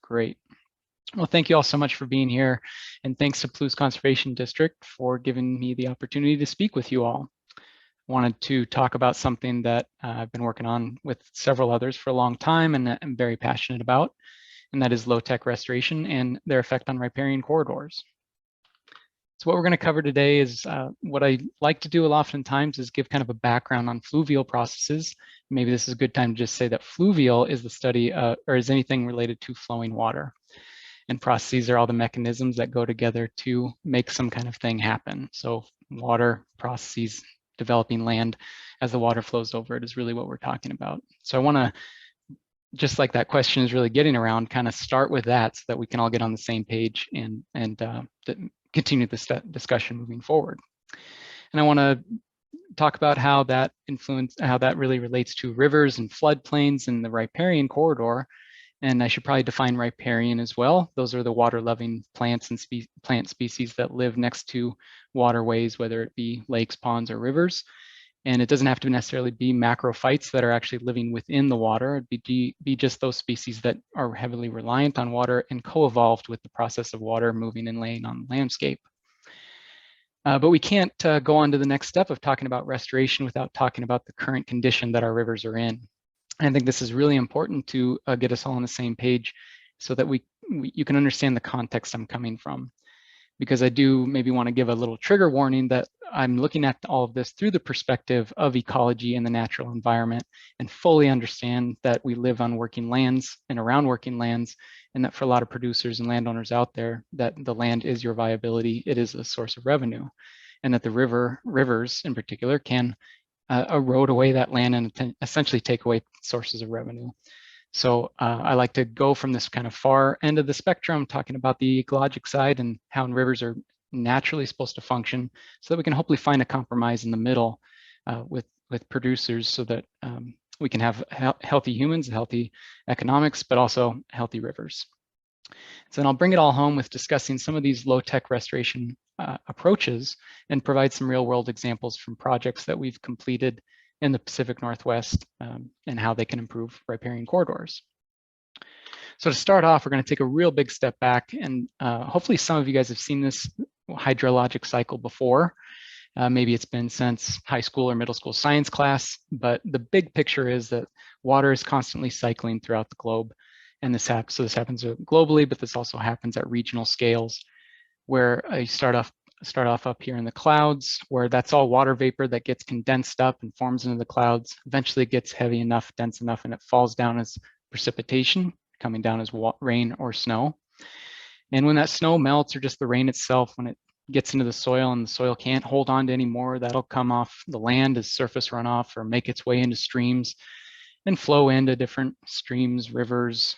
Great. Well, thank you all so much for being here, and thanks to Palouse Conservation District for giving me the opportunity to speak with you all. I wanted to talk about something that I've been working on with several others for a long time and I'm very passionate about, and that is LowTech Restoration and their effect on riparian corridors. So what we're going to cover today is what I like to do oftentimes is give kind of a background on fluvial processes. Maybe this is a good time to just say that fluvial is the study or is anything related to flowing water. And processes are all the mechanisms that go together to make some kind of thing happen. So water, processes, developing land as the water flows over it is really what we're talking about. So I want to, just like that question is really getting around, kind of start with that so that we can all get on the same page and continue this discussion moving forward. And I want to talk about how that really relates to rivers and floodplains and the riparian corridor. And I should probably define riparian as well. Those are the water-loving plants and plant species that live next to waterways, whether it be lakes, ponds, or rivers. And it doesn't have to necessarily be macrophytes that are actually living within the water. It'd be just those species that are heavily reliant on water and co-evolved with the process of water moving and laying on the landscape. But we can't go on to the next step of talking about restoration without talking about the current condition that our rivers are in. I think this is really important to get us all on the same page so that you can understand the context I'm coming from. Because I do maybe want to give a little trigger warning that I'm looking at all of this through the perspective of ecology and the natural environment and fully understand that we live on working lands and around working lands, and that for a lot of producers and landowners out there, that the land is your viability, it is a source of revenue, and that the rivers in particular can erode away that land and essentially take away sources of revenue. So I like to go from this kind of far end of the spectrum, talking about the ecologic side and how rivers are naturally supposed to function, so that we can hopefully find a compromise in the middle with producers, so that we can have healthy humans, healthy economics, but also healthy rivers. So then I'll bring it all home with discussing some of these low-tech restoration approaches and provide some real-world examples from projects that we've completed in the Pacific Northwest and how they can improve riparian corridors. So to start off, we're going to take a real big step back, and hopefully some of you guys have seen this hydrologic cycle before. Maybe it's been since high school or middle school science class, but the big picture is that water is constantly cycling throughout the globe. And this happens globally, but this also happens at regional scales, where you start off up here in the clouds, where that's all water vapor that gets condensed up and forms into the clouds. Eventually it gets heavy enough, dense enough, and it falls down as precipitation, coming down as rain or snow. And when that snow melts, or just the rain itself, when it gets into the soil and the soil can't hold on to anymore, that'll come off the land as surface runoff or make its way into streams and flow into different streams, rivers,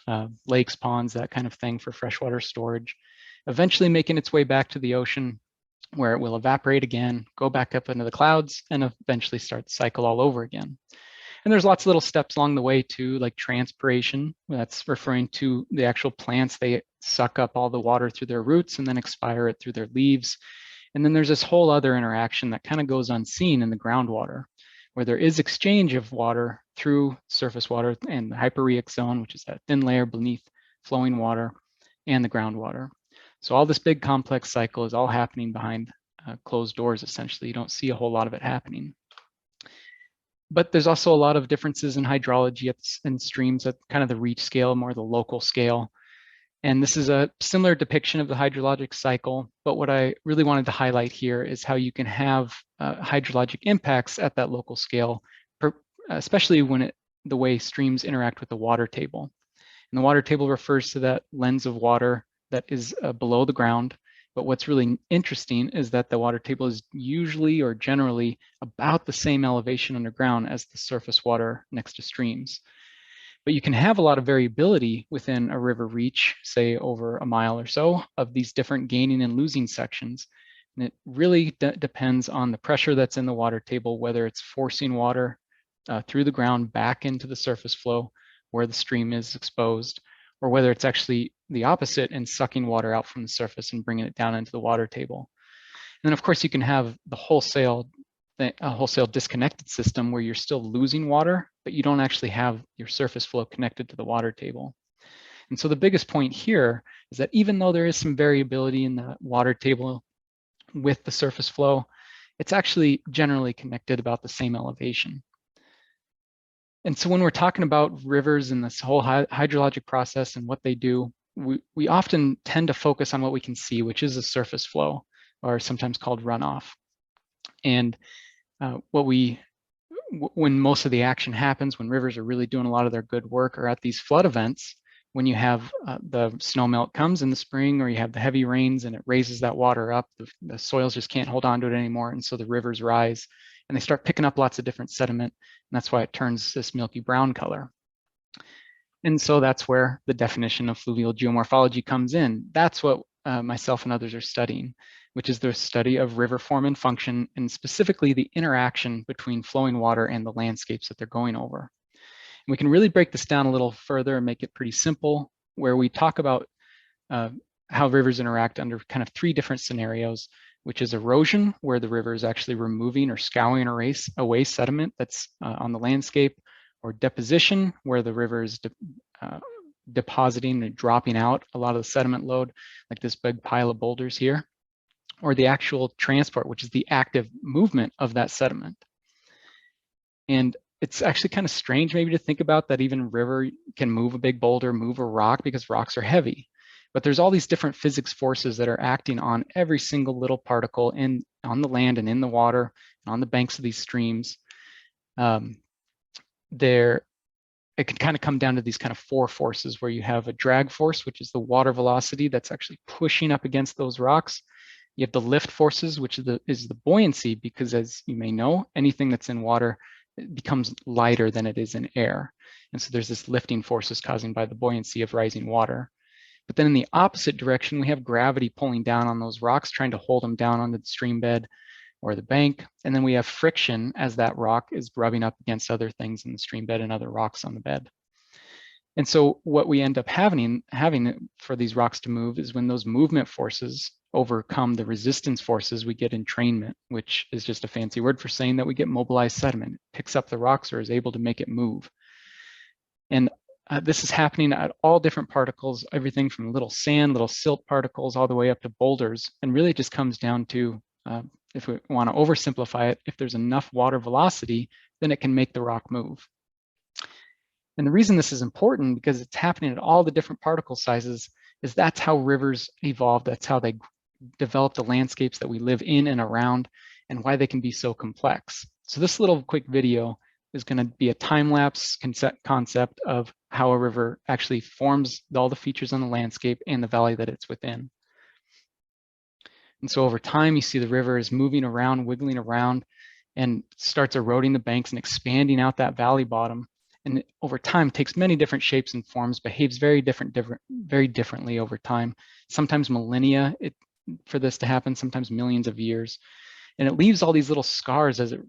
lakes, ponds, that kind of thing for freshwater storage, eventually making its way back to the ocean, where it will evaporate again, go back up into the clouds, and eventually start the cycle all over again. And there's lots of little steps along the way too, like transpiration. That's referring to the actual plants. They suck up all the water through their roots and then expire it through their leaves. And then there's this whole other interaction that kind of goes unseen in the groundwater, where there is exchange of water through surface water and the hypereik zone, which is that thin layer beneath flowing water, and the groundwater. So all this big complex cycle is all happening behind closed doors, essentially. You don't see a whole lot of it happening. But there's also a lot of differences in hydrology and streams at kind of the reach scale, more the local scale. And this is a similar depiction of the hydrologic cycle, but what I really wanted to highlight here is how you can have hydrologic impacts at that local scale, especially when the way streams interact with the water table. And the water table refers to that lens of water that is below the ground. But what's really interesting is that the water table is usually or generally about the same elevation underground as the surface water next to streams. But you can have a lot of variability within a river reach, say over a mile or so, of these different gaining and losing sections. And it really depends on the pressure that's in the water table, whether it's forcing water through the ground back into the surface flow where the stream is exposed, or whether it's actually the opposite and sucking water out from the surface and bringing it down into the water table. And then of course you can have the wholesale disconnected system where you're still losing water, but you don't actually have your surface flow connected to the water table. And so the biggest point here is that even though there is some variability in the water table with the surface flow, it's actually generally connected about the same elevation. And so when we're talking about rivers and this whole hydrologic process and what they do, we often tend to focus on what we can see, which is the surface flow, or sometimes called runoff. And when most of the action happens, when rivers are really doing a lot of their good work, are at these flood events, when you have the snow melt comes in the spring, or you have the heavy rains and it raises that water up, the soils just can't hold on to it anymore, and so the rivers rise and they start picking up lots of different sediment, and that's why it turns this milky brown color. And so that's where the definition of fluvial geomorphology comes in. That's what myself and others are studying, which is the study of river form and function, and specifically the interaction between flowing water and the landscapes that they're going over. And we can really break this down a little further and make it pretty simple, where we talk about how rivers interact under kind of 3 different scenarios, which is erosion, where the river is actually removing or scouring away sediment that's on the landscape, or deposition, where the river is depositing and dropping out a lot of the sediment load, like this big pile of boulders here, or the actual transport, which is the active movement of that sediment. And it's actually kind of strange maybe to think about that even a river can move a big boulder, move a rock, because rocks are heavy. But there's all these different physics forces that are acting on every single little particle on the land and in the water and on the banks of these streams. It can kind of come down to these kind of 4 forces, where you have a drag force, which is the water velocity that's actually pushing up against those rocks. You have the lift forces, which is the buoyancy, because as you may know, anything that's in water becomes lighter than it is in air. And so there's this lifting forces causing by the buoyancy of rising water. But then in the opposite direction, we have gravity pulling down on those rocks, trying to hold them down onto the stream bed or the bank. And then we have friction as that rock is rubbing up against other things in the stream bed and other rocks on the bed. And so what we end up having for these rocks to move is when those movement forces overcome the resistance forces, we get entrainment, which is just a fancy word for saying that we get mobilized sediment. It picks up the rocks or is able to make it move. And this is happening at all different particles, everything from little sand, little silt particles, all the way up to boulders. And really it just comes down to, if we want to oversimplify it, if there's enough water velocity, then it can make the rock move. And the reason this is important, because it's happening at all the different particle sizes, is that's how rivers evolved. That's how they develop the landscapes that we live in and around, and why they can be so complex. So this little quick video is going to be a time-lapse concept of how a river actually forms all the features on the landscape and the valley that it's within. And so over time, you see the river is moving around, wiggling around, and starts eroding the banks and expanding out that valley bottom. And over time, it takes many different shapes and forms, behaves very differently over time. Sometimes millennia for this to happen, sometimes millions of years. And it leaves all these little scars as it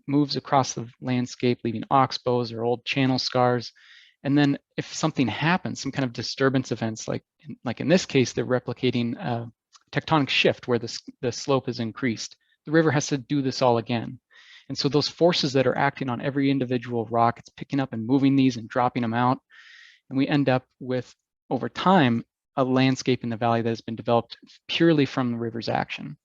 moves across the landscape, leaving oxbows or old channel scars. And then if something happens, some kind of disturbance events, like in this case, they're replicating a tectonic shift where the slope is increased, the river has to do this all again. And so those forces that are acting on every individual rock, it's picking up and moving these and dropping them out. And we end up with, over time, a landscape in the valley that has been developed purely from the river's action.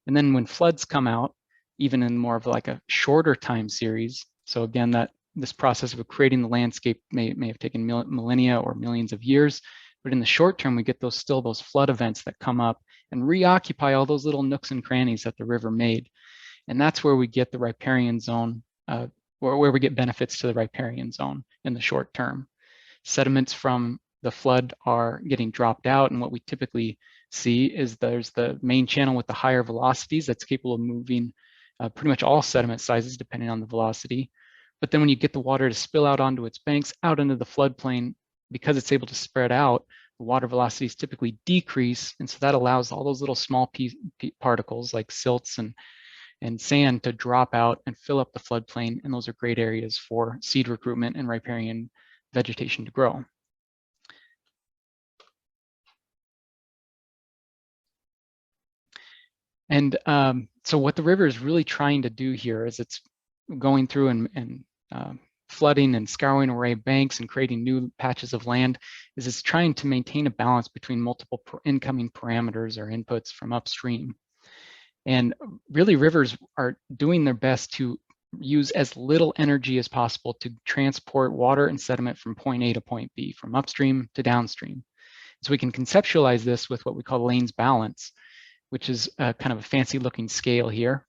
And then when floods come out, even in more of like a shorter time series, so again, this process of creating the landscape may have taken millennia or millions of years, but in the short term, we get those flood events that come up and reoccupy all those little nooks and crannies that the river made. And that's where we get the riparian zone, or where we get benefits to the riparian zone in the short term. Sediments from the flood are getting dropped out, and what we typically see is there's the main channel with the higher velocities that's capable of moving pretty much all sediment sizes depending on the velocity. But then when you get the water to spill out onto its banks, out into the floodplain, because it's able to spread out, the water velocities typically decrease, and so that allows all those little small particles like silts and sand to drop out and fill up the floodplain, and those are great areas for seed recruitment and riparian vegetation to grow. And so what the river is really trying to do here is it's going through and flooding and scouring away banks and creating new patches of land is it's trying to maintain a balance between multiple incoming parameters or inputs from upstream. And really, rivers are doing their best to use as little energy as possible to transport water and sediment from point A to point B, from upstream to downstream. So we can conceptualize this with what we call Lane's balance, which is kind of a fancy looking scale here.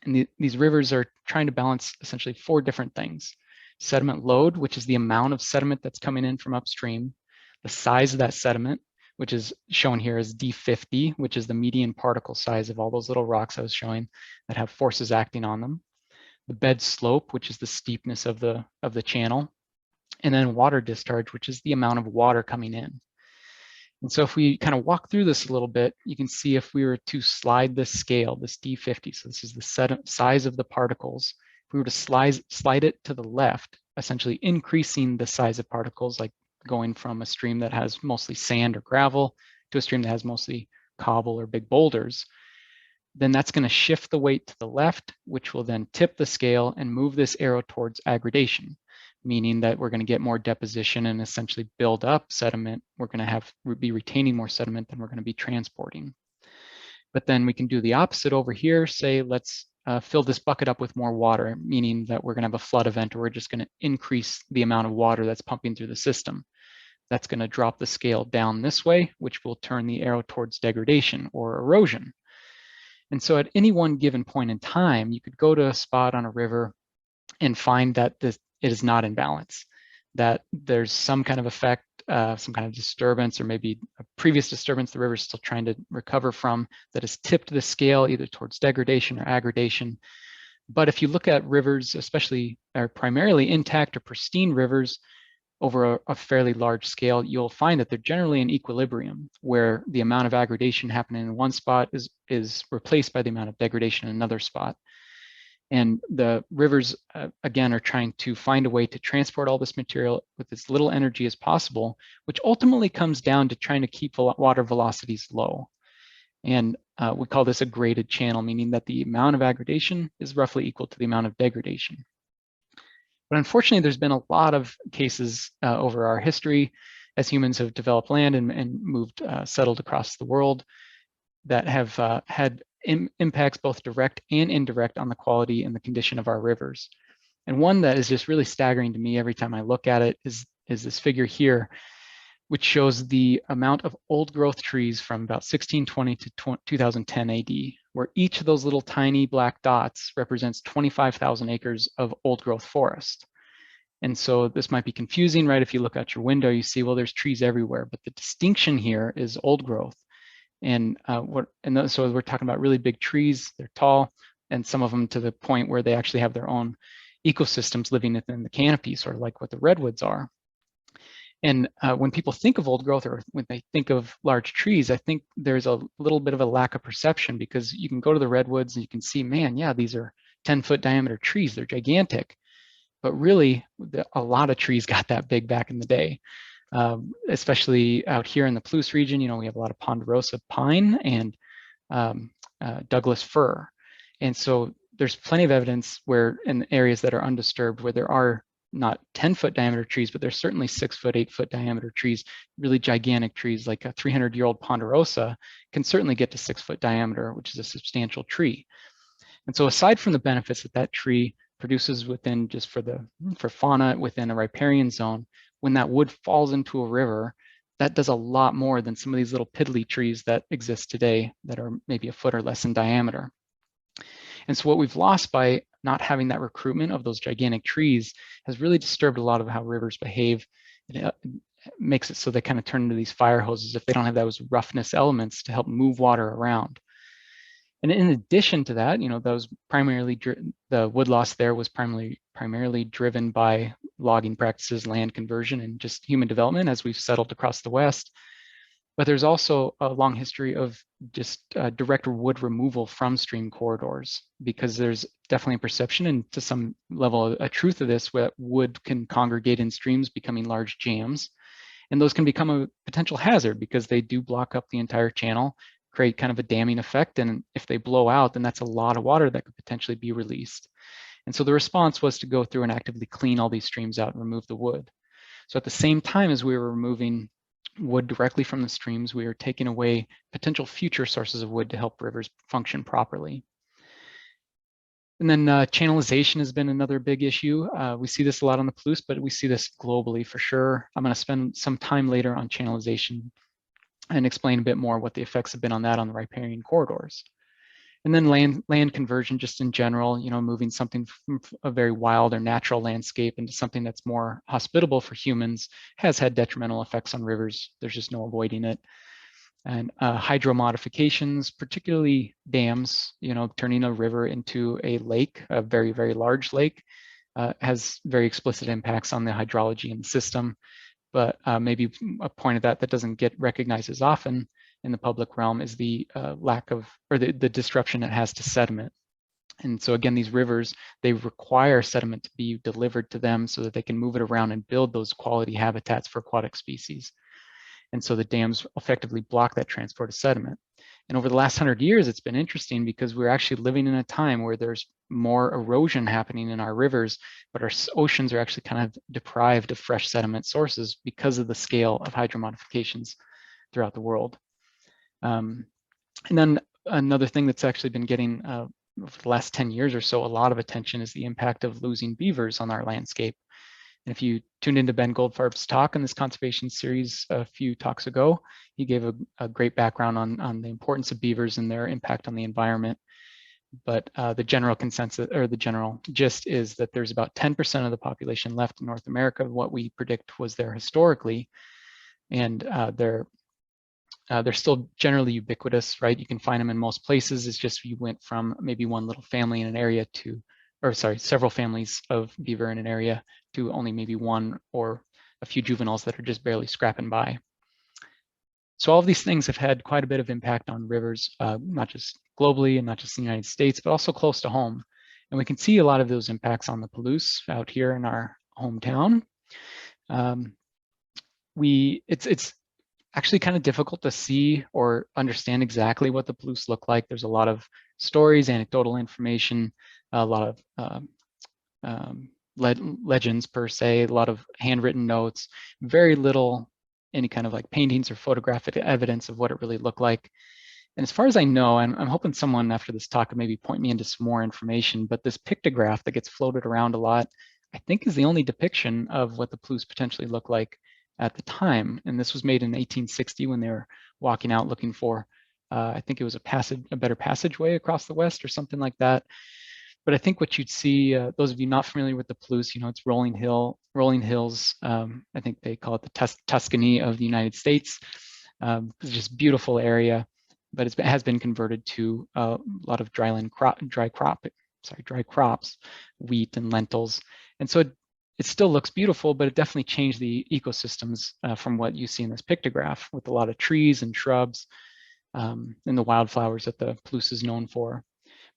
And these rivers are trying to balance essentially 4 different things. Sediment load, which is the amount of sediment that's coming in from upstream, the size of that sediment, which is shown here as D50, which is the median particle size of all those little rocks I was showing that have forces acting on them, the bed slope, which is the steepness of the channel, and then water discharge, which is the amount of water coming in. And so if we kind of walk through this a little bit, you can see if we were to slide this scale, this D50, so this is the size of the particles, if we were to slide it to the left, essentially increasing the size of particles, like going from a stream that has mostly sand or gravel to a stream that has mostly cobble or big boulders, then that's going to shift the weight to the left, which will then tip the scale and move this arrow towards aggradation, meaning that we're going to get more deposition and essentially build up sediment. We're going to be retaining more sediment than we're going to be transporting. But then we can do the opposite over here. Say, let's fill this bucket up with more water, meaning that we're going to have a flood event, or we're just going to increase the amount of water that's pumping through the system. That's going to drop the scale down this way, which will turn the arrow towards degradation or erosion. And so at any one given point in time, you could go to a spot on a river and find that it is not in balance, that there's some kind of effect, some kind of disturbance, or maybe a previous disturbance the river is still trying to recover from, that has tipped the scale either towards degradation or aggradation. But if you look at rivers, especially or primarily intact or pristine rivers over a fairly large scale, you'll find that they're generally in equilibrium, where the amount of aggradation happening in one spot is replaced by the amount of degradation in another spot. And the rivers, again, are trying to find a way to transport all this material with as little energy as possible, which ultimately comes down to trying to keep water velocities low. And we call this a graded channel, meaning that the amount of aggradation is roughly equal to the amount of degradation. But unfortunately, there's been a lot of cases over our history as humans have developed land and moved, settled across the world, that have had impacts both direct and indirect on the quality and the condition of our rivers. And one that is just really staggering to me every time I look at it is this figure here, which shows the amount of old growth trees from about 1620 to 2010 AD, where each of those little tiny black dots represents 25,000 acres of old growth forest. And so this might be confusing, right? If you look out your window, you see, well, there's trees everywhere, but the distinction here is old growth. And so we're talking about really big trees, they're tall, and some of them to the point where they actually have their own ecosystems living within the canopy, sort of like what the redwoods are. And when people think of old growth, or when they think of large trees, I think there's a little bit of a lack of perception, because you can go to the redwoods and you can see, man, yeah, these are 10-foot diameter trees, they're gigantic. But really, a lot of trees got that big back in the day. Especially out here in the Palouse region, you know, we have a lot of ponderosa pine and Douglas fir. And so there's plenty of evidence where in areas that are undisturbed, where there are not 10-foot diameter trees, but there's certainly 6-foot, 8-foot diameter trees, really gigantic trees, like a 300-year-old ponderosa can certainly get to 6-foot diameter, which is a substantial tree. And so aside from the benefits that that tree produces within, just for fauna within a riparian zone, when that wood falls into a river, that does a lot more than some of these little piddly trees that exist today that are maybe a foot or less in diameter. And so what we've lost by not having that recruitment of those gigantic trees has really disturbed a lot of how rivers behave. It makes it so they kind of turn into these fire hoses if they don't have those roughness elements to help move water around. And in addition to that, you know, those primarily, the wood loss there was primarily driven by logging practices, land conversion, and just human development as we've settled across the West. But there's also a long history of just direct wood removal from stream corridors, because there's definitely a perception, and to some level a truth of this, where wood can congregate in streams, becoming large jams. And those can become a potential hazard because they do block up the entire channel, create kind of a damming effect. And if they blow out, then that's a lot of water that could potentially be released. And so the response was to go through and actively clean all these streams out and remove the wood. So at the same time as we were removing wood directly from the streams, we were taking away potential future sources of wood to help rivers function properly. And then channelization has been another big issue. We see this a lot on the Palouse, but we see this globally for sure. I'm going to spend some time later on channelization and explain a bit more what the effects have been on that on the riparian corridors. And then land conversion just in general, moving something from a very wild or natural landscape into something that's more hospitable for humans has had detrimental effects on rivers. There's just no avoiding it. And hydro modifications, particularly dams, turning a river into a lake, a very, very large lake, has very explicit impacts on the hydrology in the system. But maybe a point of that doesn't get recognized as often in the public realm is the lack of, or the disruption it has to sediment. And so again, these rivers, they require sediment to be delivered to them so that they can move it around and build those quality habitats for aquatic species. And so the dams effectively block that transport of sediment. And over the last 100 years, it's been interesting because we're actually living in a time where there's more erosion happening in our rivers, but our oceans are actually kind of deprived of fresh sediment sources because of the scale of hydromodifications throughout the world. And then another thing that's actually been getting, over the last 10 years or so, a lot of attention is the impact of losing beavers on our landscape. And if you tuned into Ben Goldfarb's talk in this conservation series a few talks ago, he gave a great background on the importance of beavers and their impact on the environment. But the general consensus, or the general gist, is that there's about 10% of the population left in North America, what we predict was there historically. And they're still generally ubiquitous, right? You can find them in most places. It's just you went from maybe one little family in an area to, or sorry, several families of beaver in an area to only maybe one or a few juveniles that are just barely scrapping by. So all of these things have had quite a bit of impact on rivers, not just globally and not just in the United States, but also close to home. And we can see a lot of those impacts on the Palouse out here in our hometown. It's actually kind of difficult to see or understand exactly what the Palouse look like. There's a lot of stories, anecdotal information, a lot of legends per se, a lot of handwritten notes, very little any kind of like paintings or photographic evidence of what it really looked like. And as far as I know, I'm hoping someone after this talk could maybe point me into some more information, but this pictograph that gets floated around a lot, I think is the only depiction of what the Palouse potentially looked like at the time. And this was made in 1860 when they were walking out looking for, I think it was a better passageway across the West or something like that. But I think what you'd see, those of you not familiar with the Palouse, it's rolling hills. I think they call it the Tuscany of the United States. It's just beautiful area, but it has been converted to a lot of dry crops, wheat and lentils. And so it still looks beautiful, but it definitely changed the ecosystems from what you see in this pictograph with a lot of trees and shrubs and the wildflowers that the Palouse is known for.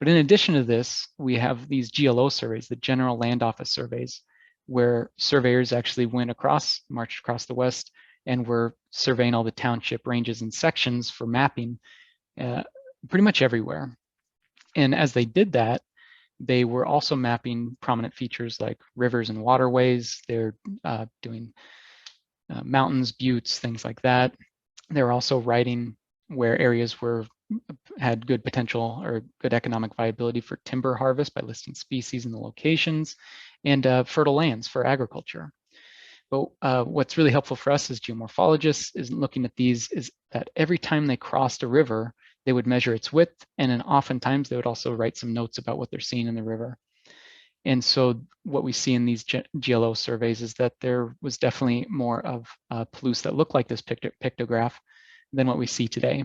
But in addition to this, we have these GLO surveys, the General Land Office surveys, where surveyors actually marched across the West and were surveying all the township ranges and sections for mapping pretty much everywhere. And as they did that, they were also mapping prominent features like rivers and waterways. They're doing mountains, buttes, things like that. They're also writing where areas had good potential or good economic viability for timber harvest by listing species and the locations, and fertile lands for agriculture. But what's really helpful for us as geomorphologists is looking at these is that every time they crossed a river, they would measure its width, and then oftentimes they would also write some notes about what they're seeing in the river. And so what we see in these GLO surveys is that there was definitely more of Palouse that looked like this pictograph than what we see today.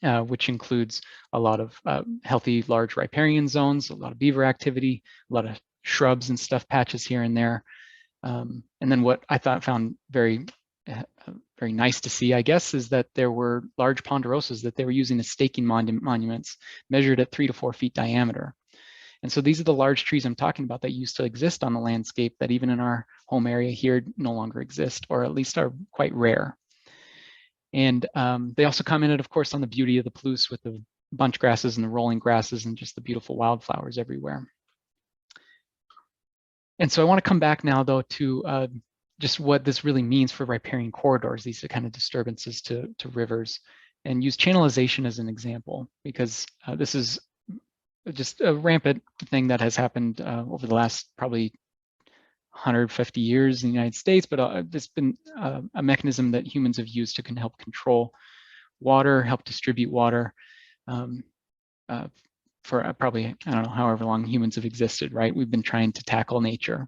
Which includes a lot of healthy, large riparian zones, a lot of beaver activity, a lot of shrubs and stuff patches here and there. And then what I found very nice to see, I guess, is that there were large ponderosas that they were using as staking monuments measured at 3 to 4 feet diameter. And so these are the large trees I'm talking about that used to exist on the landscape that even in our home area here no longer exist, or at least are quite rare. And they also commented, of course, on the beauty of the Palouse with the bunch grasses and the rolling grasses and just the beautiful wildflowers everywhere. And so I want to come back now, though, to just what this really means for riparian corridors, these are kind of disturbances to rivers, and use channelization as an example, because this is just a rampant thing that has happened over the last probably 150 years in the United States, but it's been a mechanism that humans have used to help control water, help distribute water for probably, I don't know, however long humans have existed, right? We've been trying to tackle nature.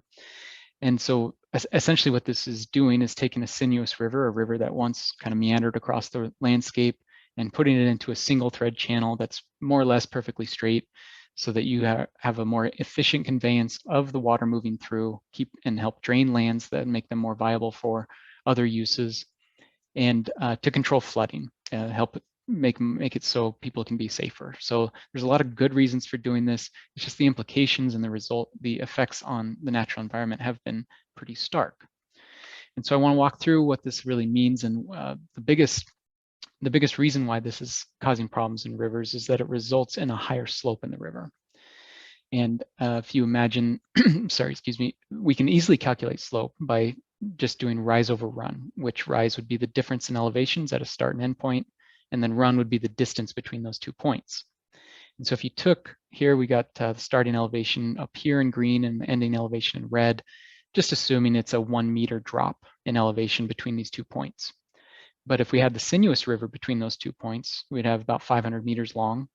And so essentially what this is doing is taking a sinuous river, a river that once kind of meandered across the landscape, and putting it into a single thread channel that's more or less perfectly straight, so that you have a more efficient conveyance of the water moving through, and help drain lands that make them more viable for other uses, and to control flooding, help make it so people can be safer. So there's a lot of good reasons for doing this. It's just the implications and the effects on the natural environment have been pretty stark. And so I want to walk through what this really means, and the biggest reason why this is causing problems in rivers is that it results in a higher slope in the river. And if you imagine, sorry, excuse me, we can easily calculate slope by just doing rise over run, which rise would be the difference in elevations at a start and end point, and then run would be the distance between those 2 points. And so if you took, here we got the starting elevation up here in green and the ending elevation in red, just assuming it's a 1 meter drop in elevation between these 2 points. But if we had the sinuous river between those 2 points, we'd have about 500 meters long.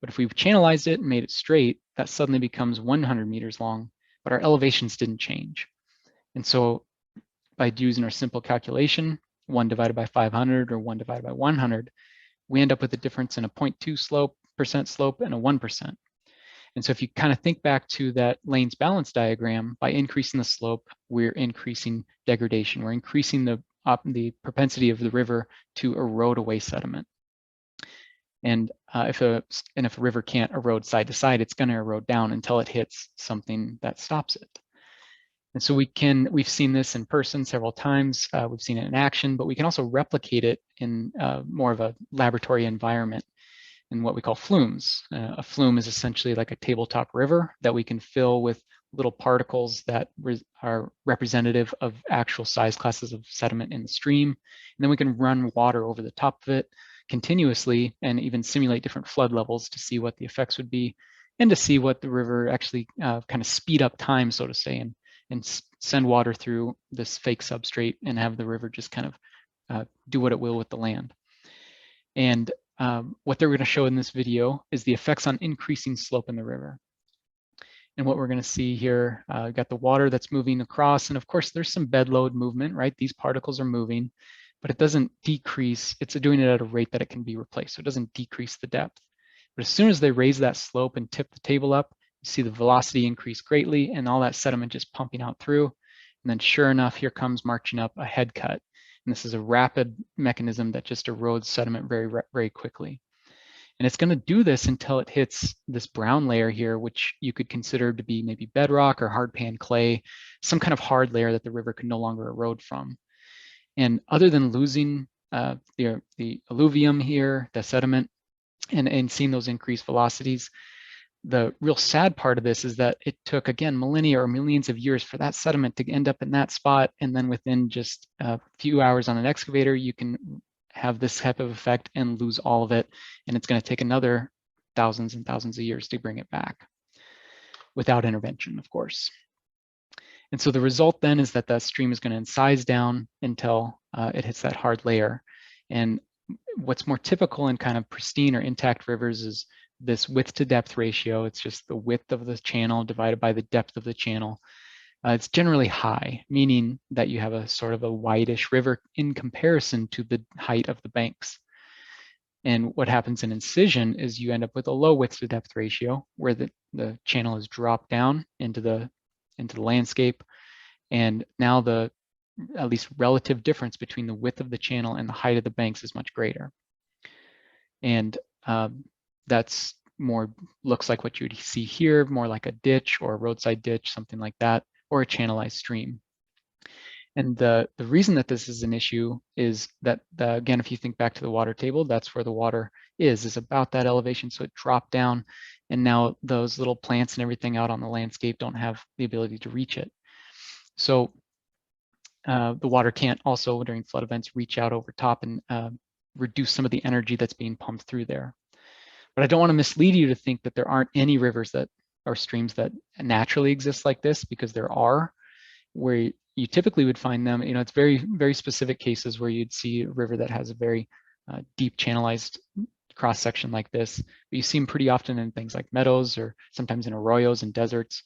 But if we channelized it and made it straight, that suddenly becomes 100 meters long, but our elevations didn't change. And so by using our simple calculation, 1 divided by 500 or 1 divided by 100, we end up with a difference in a 0.2% slope and a 1%. And so if you kind of think back to that Lane's balance diagram, by increasing the slope, we're increasing degradation. We're increasing the propensity of the river to erode away sediment. And if a river can't erode side to side, it's going to erode down until it hits something that stops it. And so we've seen this in person several times. We've seen it in action, but we can also replicate it in more of a laboratory environment in what we call flumes. A flume is essentially like a tabletop river that we can fill with little particles that are representative of actual size classes of sediment in the stream. And then we can run water over the top of it continuously and even simulate different flood levels to see what the effects would be, and to see what the river actually kind of speed up time, so to say, and send water through this fake substrate and have the river just kind of do what it will with the land. And what they're going to show in this video is the effects on increasing slope in the river. And what we're going to see here, we've got the water that's moving across, and of course there's some bed load movement, right? These particles are moving, but it doesn't decrease. It's doing it at a rate that it can be replaced, so it doesn't decrease the depth. But as soon as they raise that slope and tip the table up, you see the velocity increase greatly and all that sediment just pumping out through. And then sure enough, here comes marching up a head cut. And this is a rapid mechanism that just erodes sediment very, very quickly. And it's going to do this until it hits this brown layer here, which you could consider to be maybe bedrock or hard pan clay, some kind of hard layer that the river could no longer erode from. And other than losing the alluvium here, the sediment, and seeing those increased velocities, the real sad part of this is that it took, again, millennia or millions of years for that sediment to end up in that spot. And then within just a few hours on an excavator, you can have this type of effect and lose all of it. And it's going to take another thousands and thousands of years to bring it back without intervention, of course. And so the result then is that the stream is going to incise down until it hits that hard layer. And what's more typical in kind of pristine or intact rivers is this width to depth ratio. It's just the width of the channel divided by the depth of the channel. It's generally high, meaning that you have a sort of a wideish river in comparison to the height of the banks. And what happens in incision is you end up with a low width to depth ratio where the channel is dropped down into the landscape. And now the at least relative difference between the width of the channel and the height of the banks is much greater. And that's looks like what you'd see here, more like a ditch or a roadside ditch, something like that, or a channelized stream. And the reason that this is an issue is that, again, if you think back to the water table, that's where the water is about that elevation. So it dropped down, and now those little plants and everything out on the landscape don't have the ability to reach it. So the water can't also, during flood events, reach out over top and reduce some of the energy that's being pumped through there. But I don't want to mislead you to think that there aren't any rivers that or streams that naturally exist like this, because there are. Where you typically would find them, it's very, very specific cases where you'd see a river that has a very deep channelized cross section like this. But you see them pretty often in things like meadows or sometimes in arroyos and deserts.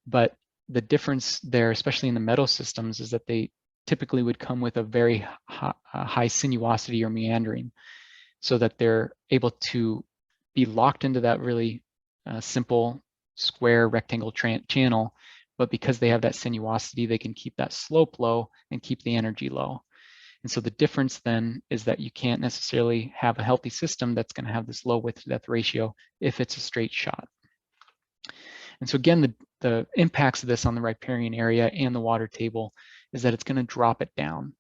But the difference there, especially in the meadow systems, is that they typically would come with a very high sinuosity or meandering, so that they're able to be locked into that really simple square rectangle channel. But because they have that sinuosity, they can keep that slope low and keep the energy low. And so the difference then is that you can't necessarily have a healthy system that's going to have this low width to depth ratio if it's a straight shot. And so again, the impacts of this on the riparian area and the water table is that it's going to drop it down.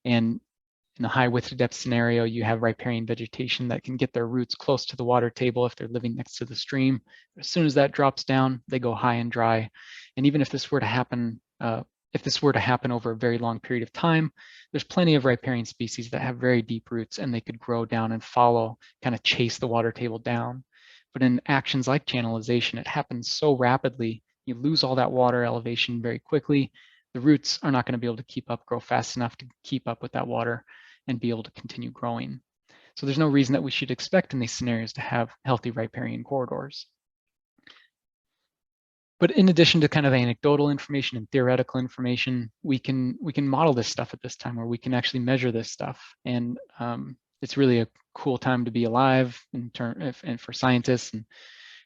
And in the high width to depth scenario, you have riparian vegetation that can get their roots close to the water table if they're living next to the stream. As soon as that drops down, they go high and dry. And even if this were to happen, over a very long period of time, there's plenty of riparian species that have very deep roots, and they could grow down and follow, kind of chase the water table down. But in actions like channelization, it happens so rapidly, you lose all that water elevation very quickly. The roots are not going to be able to grow fast enough to keep up with that water and be able to continue growing. So there's no reason that we should expect in these scenarios to have healthy riparian corridors. But in addition to kind of anecdotal information and theoretical information, we can model this stuff at this time, where we can actually measure this stuff. And it's really a cool time to be alive and for scientists and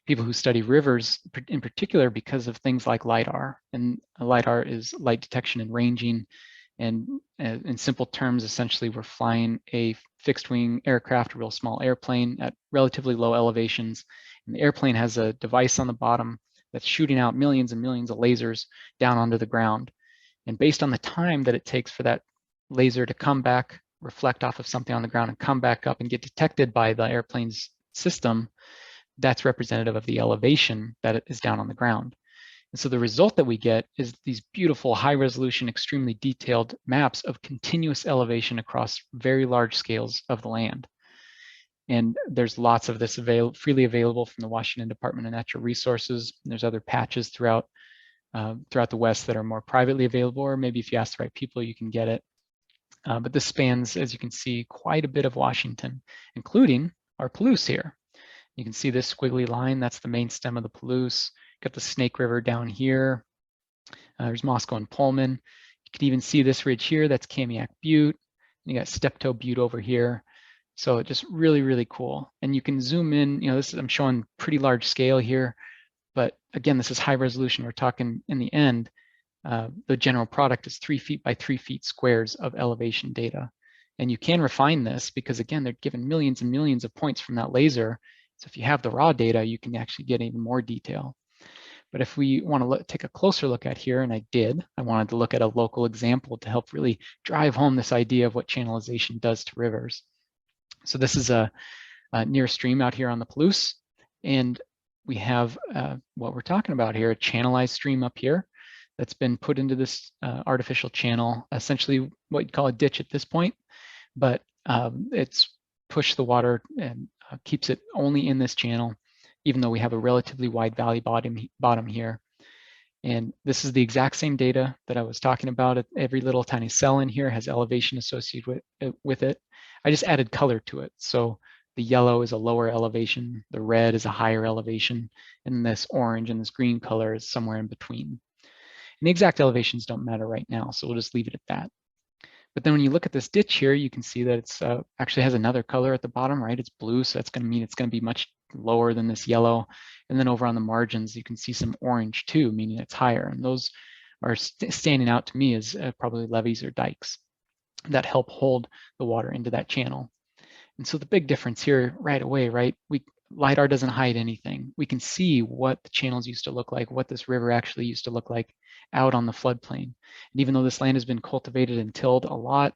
people who study rivers in particular, because of things like LIDAR. And LIDAR is light detection and ranging. And in simple terms, essentially, we're flying a fixed wing aircraft, a real small airplane at relatively low elevations. And the airplane has a device on the bottom that's shooting out millions and millions of lasers down onto the ground. And based on the time that it takes for that laser to come back, reflect off of something on the ground, and come back up and get detected by the airplane's system, that's representative of the elevation that is down on the ground. And so the result that we get is these beautiful, high resolution, extremely detailed maps of continuous elevation across very large scales of the land. And there's lots of this freely available from the Washington Department of Natural Resources. And there's other patches throughout the West that are more privately available, or maybe if you ask the right people, you can get it. But this spans, as you can see, quite a bit of Washington, including our Palouse here. You can see this squiggly line, that's the main stem of the Palouse. Got the Snake River down here. There's Moscow and Pullman. You can even see this ridge here, that's Kamiak Butte. You got Steptoe Butte over here. So just really, really cool. And you can zoom in, I'm showing pretty large scale here, but again, this is high resolution. We're talking in the end, the general product is 3 feet by 3 feet squares of elevation data. And you can refine this because again, they're given millions and millions of points from that laser. So if you have the raw data, you can actually get even more detail. But if we want to take a closer look at here, and I wanted to look at a local example to help really drive home this idea of what channelization does to rivers. So this is a near stream out here on the Palouse, and we have what we're talking about here, a channelized stream up here that's been put into this artificial channel, essentially what you'd call a ditch at this point, but it's pushed the water and keeps it only in this channel, even though we have a relatively wide valley bottom here. And this is the exact same data that I was talking about. Every little tiny cell in here has elevation associated with it. I just added color to it. So the yellow is a lower elevation, the red is a higher elevation, and this orange and this green color is somewhere in between. And the exact elevations don't matter right now, so we'll just leave it at that. But then when you look at this ditch here, you can see that it's actually has another color at the bottom, right? It's blue, so that's going to mean it's going to be much lower than this yellow. And then over on the margins, you can see some orange too, meaning it's higher. And those are standing out to me as probably levees or dikes that help hold the water into that channel. And so the big difference here right away, right? LIDAR doesn't hide anything. We can see what the channels used to look like, what this river actually used to look like out on the floodplain. And even though this land has been cultivated and tilled a lot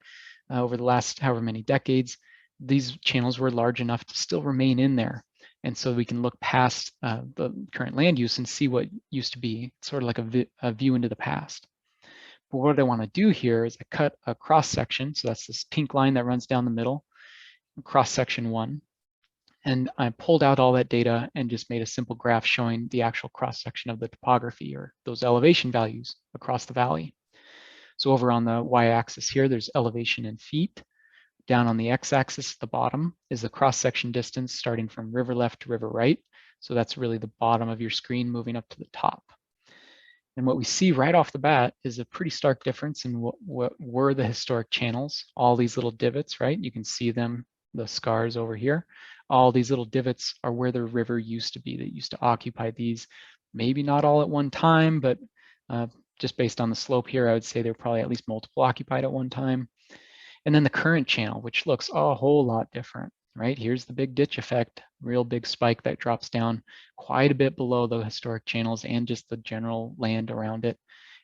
over the last however many decades, these channels were large enough to still remain in there. And so we can look past the current land use and see what used to be, sort of like a view into the past. what I want to do here is I cut a cross section. So that's this pink line that runs down the middle, cross section 1. And I pulled out all that data and just made a simple graph showing the actual cross section of the topography, or those elevation values across the valley. So over on the y-axis here, there's elevation in feet. Down on the x-axis at the bottom is the cross-section distance starting from river left to river right. So that's really the bottom of your screen moving up to the top. And what we see right off the bat is a pretty stark difference in what were the historic channels. All these little divots, right? You can see them, the scars over here. All these little divots are where the river used to be, that used to occupy these. Maybe not all at one time, but just based on the slope here, I would say they're probably at least multiple occupied at one time. And then the current channel, which looks a whole lot different, right? Here's the big ditch effect, real big spike that drops down quite a bit below the historic channels and just the general land around it.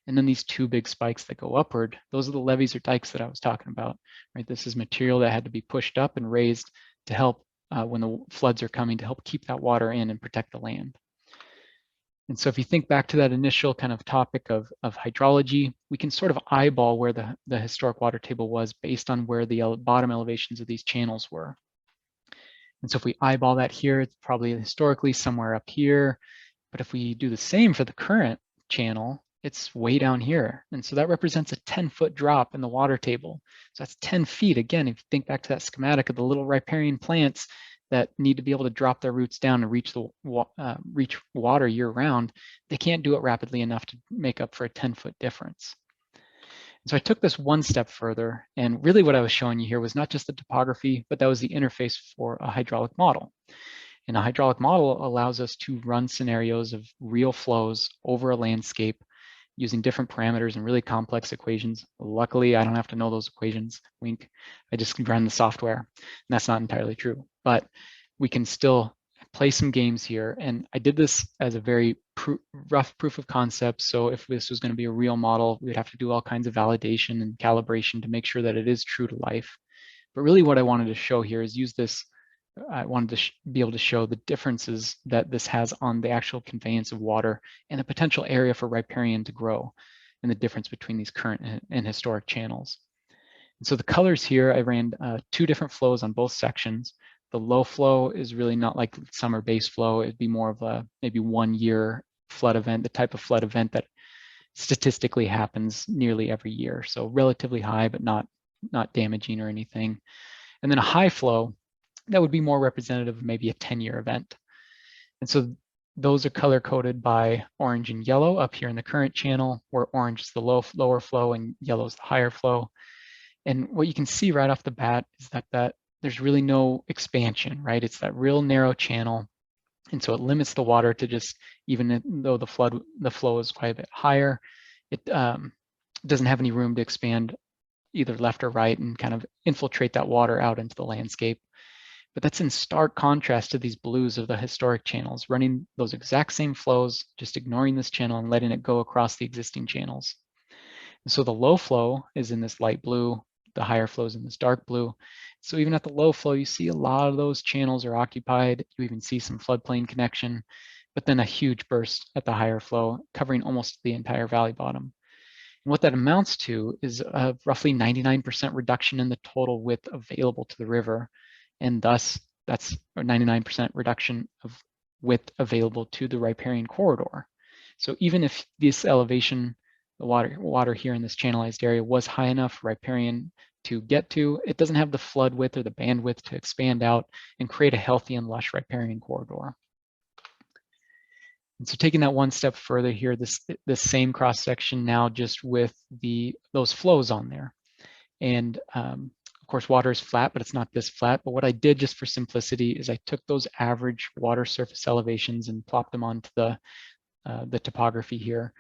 And then these two big spikes that go upward, those are the levees or dikes that I was talking about, right? This is material that had to be pushed up and raised to help when the floods are coming, to help keep that water in and protect the land. And so if you think back to that initial kind of topic of hydrology, we can sort of eyeball where the historic water table was based on where the bottom elevations of these channels were. And so if we eyeball that here, it's probably historically somewhere up here. But if we do the same for the current channel, it's way down here. And so that represents a 10-foot drop in the water table. So that's 10 feet. Again, if you think back to that schematic of the little riparian plants that need to be able to drop their roots down and reach water year round, they can't do it rapidly enough to make up for a 10-foot difference. And so I took this one step further, and really what I was showing you here was not just the topography, but that was the interface for a hydraulic model. And a hydraulic model allows us to run scenarios of real flows over a landscape using different parameters and really complex equations. Luckily, I don't have to know those equations, wink. I just run the software, and that's not entirely true. But we can still play some games here. And I did this as a very rough proof of concept. So if this was going to be a real model, we'd have to do all kinds of validation and calibration to make sure that it is true to life. But really what I wanted to show here is use this. I wanted to be able to show the differences that this has on the actual conveyance of water and the potential area for riparian to grow, and the difference between these current and historic channels. And so the colors here, I ran 2 different flows on both sections. The low flow is really not like summer base flow. It'd be more of a maybe 1-year flood event, the type of flood event that statistically happens nearly every year. So relatively high, but not damaging or anything. And then a high flow, that would be more representative of maybe a 10-year event. And so those are color coded by orange and yellow up here in the current channel, where orange is the lower flow and yellow is the higher flow. And what you can see right off the bat is that there's really no expansion, right? It's that real narrow channel. And so it limits the water to just, even though the flow is quite a bit higher, it doesn't have any room to expand either left or right and kind of infiltrate that water out into the landscape. But that's in stark contrast to these blues of the historic channels, running those exact same flows, just ignoring this channel and letting it go across the existing channels. And so the low flow is in this light blue, the higher flow is in this dark blue. So even at the low flow, you see a lot of those channels are occupied. You even see some floodplain connection, but then a huge burst at the higher flow, covering almost the entire valley bottom. And what that amounts to is a roughly 99% reduction in the total width available to the river. And thus, that's a 99% reduction of width available to the riparian corridor. So even if this elevation, the water here in this channelized area was high enough for riparian to get to, it doesn't have the flood width or the bandwidth to expand out and create a healthy and lush riparian corridor. And so taking that one step further here, this same cross section now just with those flows on there. And of course, water is flat, but it's not this flat. But what I did just for simplicity is I took those average water surface elevations and plopped them onto the topography here.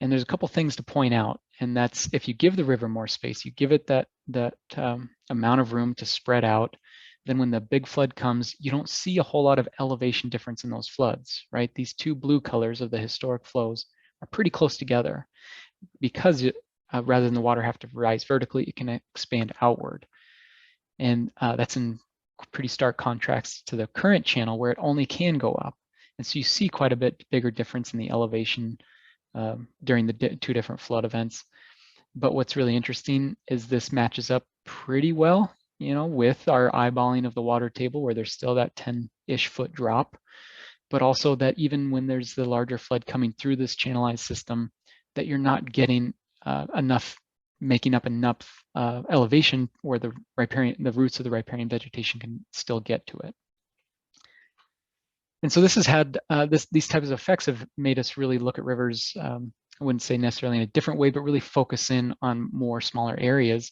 And there's a couple things to point out, and that's if you give the river more space, you give it that amount of room to spread out, then when the big flood comes, you don't see a whole lot of elevation difference in those floods, right? These 2 blue colors of the historic flows are pretty close together because rather than the water have to rise vertically, it can expand outward. And that's in pretty stark contrast to the current channel where it only can go up. And so you see quite a bit bigger difference in the elevation during the 2 different flood events. But what's really interesting is this matches up pretty well, with our eyeballing of the water table where there's still that 10-ish foot drop, but also that even when there's the larger flood coming through this channelized system, that you're not getting making up enough elevation where the roots of the riparian vegetation can still get to it. And so this has had, these types of effects have made us really look at rivers, I wouldn't say necessarily in a different way, but really focus in on more smaller areas,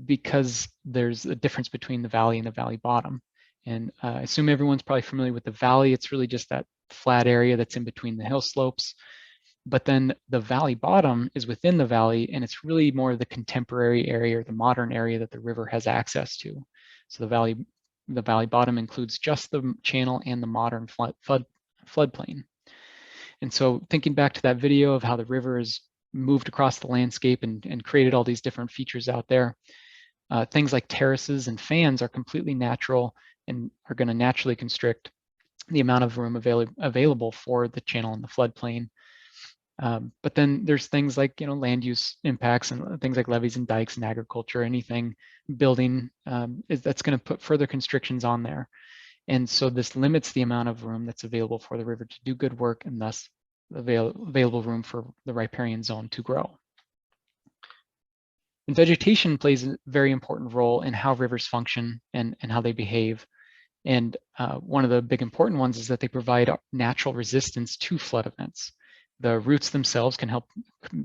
because there's a difference between the valley and the valley bottom. And I assume everyone's probably familiar with the valley. It's really just that flat area that's in between the hill slopes. But then the valley bottom is within the valley, and it's really more of the contemporary area or the modern area that the river has access to. So the valley bottom includes just the channel and the modern floodplain. And so thinking back to that video of how the river has moved across the landscape and created all these different features out there, things like terraces and fans are completely natural and are going to naturally constrict the amount of room available for the channel and the floodplain. But then there's things like, land use impacts and things like levees and dikes and agriculture, anything building that's going to put further constrictions on there. And so this limits the amount of room that's available for the river to do good work, and thus available room for the riparian zone to grow. And vegetation plays a very important role in how rivers function and how they behave. And one of the big important ones is that they provide natural resistance to flood events. The roots themselves can help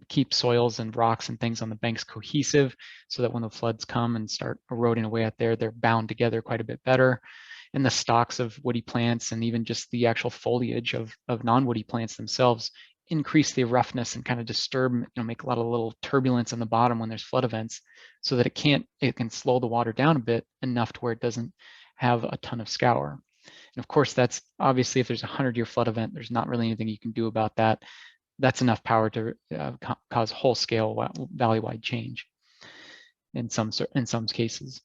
keep soils and rocks and things on the banks cohesive, so that when the floods come and start eroding away out there, they're bound together quite a bit better. And the stalks of woody plants and even just the actual foliage of non-woody plants themselves increase the roughness and kind of disturb, make a lot of little turbulence on the bottom when there's flood events, so that it can slow the water down a bit enough to where it doesn't have a ton of scour. And of course, that's obviously, if there's a 100-year flood event, there's not really anything you can do about that. That's enough power to cause whole-scale valley-wide change in some cases.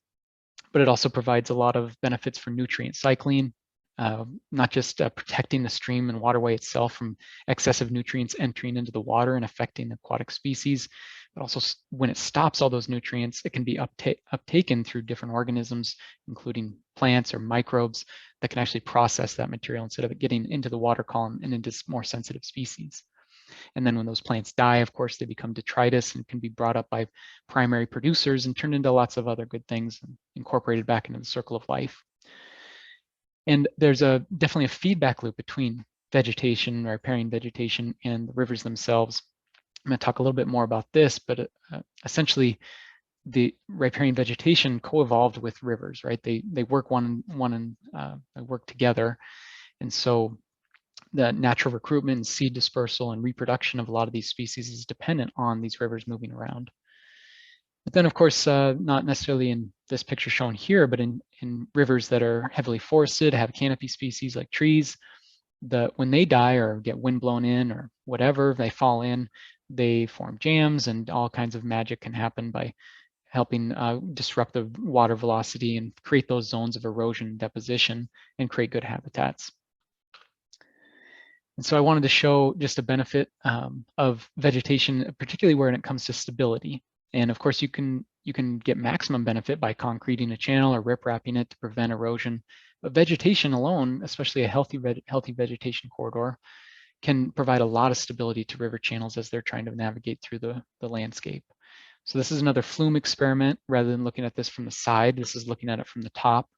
But it also provides a lot of benefits for nutrient cycling, not just protecting the stream and waterway itself from excessive nutrients entering into the water and affecting aquatic species, but also when it stops all those nutrients, it can be uptaken through different organisms, including plants or microbes that can actually process that material instead of it getting into the water column and into more sensitive species. And then when those plants die, of course, they become detritus and can be brought up by primary producers and turned into lots of other good things and incorporated back into the circle of life. And there's definitely a feedback loop between vegetation, riparian vegetation, and the rivers themselves. I'm going to talk a little bit more about this, but essentially, the riparian vegetation co-evolved with rivers, right? They work they work together, and so the natural recruitment and seed dispersal and reproduction of a lot of these species is dependent on these rivers moving around. But then, of course, not necessarily in this picture shown here, but in rivers that are heavily forested, have canopy species like trees, when they die or get wind blown in or whatever, they fall in, they form jams, and all kinds of magic can happen by helping disrupt the water velocity and create those zones of erosion and deposition and create good habitats. And so I wanted to show just a benefit of vegetation, particularly when it comes to stability. And of course, you can get maximum benefit by concreting a channel or riprapping it to prevent erosion. But vegetation alone, especially a healthy vegetation corridor, can provide a lot of stability to river channels as they're trying to navigate through the landscape. So this is another flume experiment. Rather than looking at this from the side, this is looking at it from the top.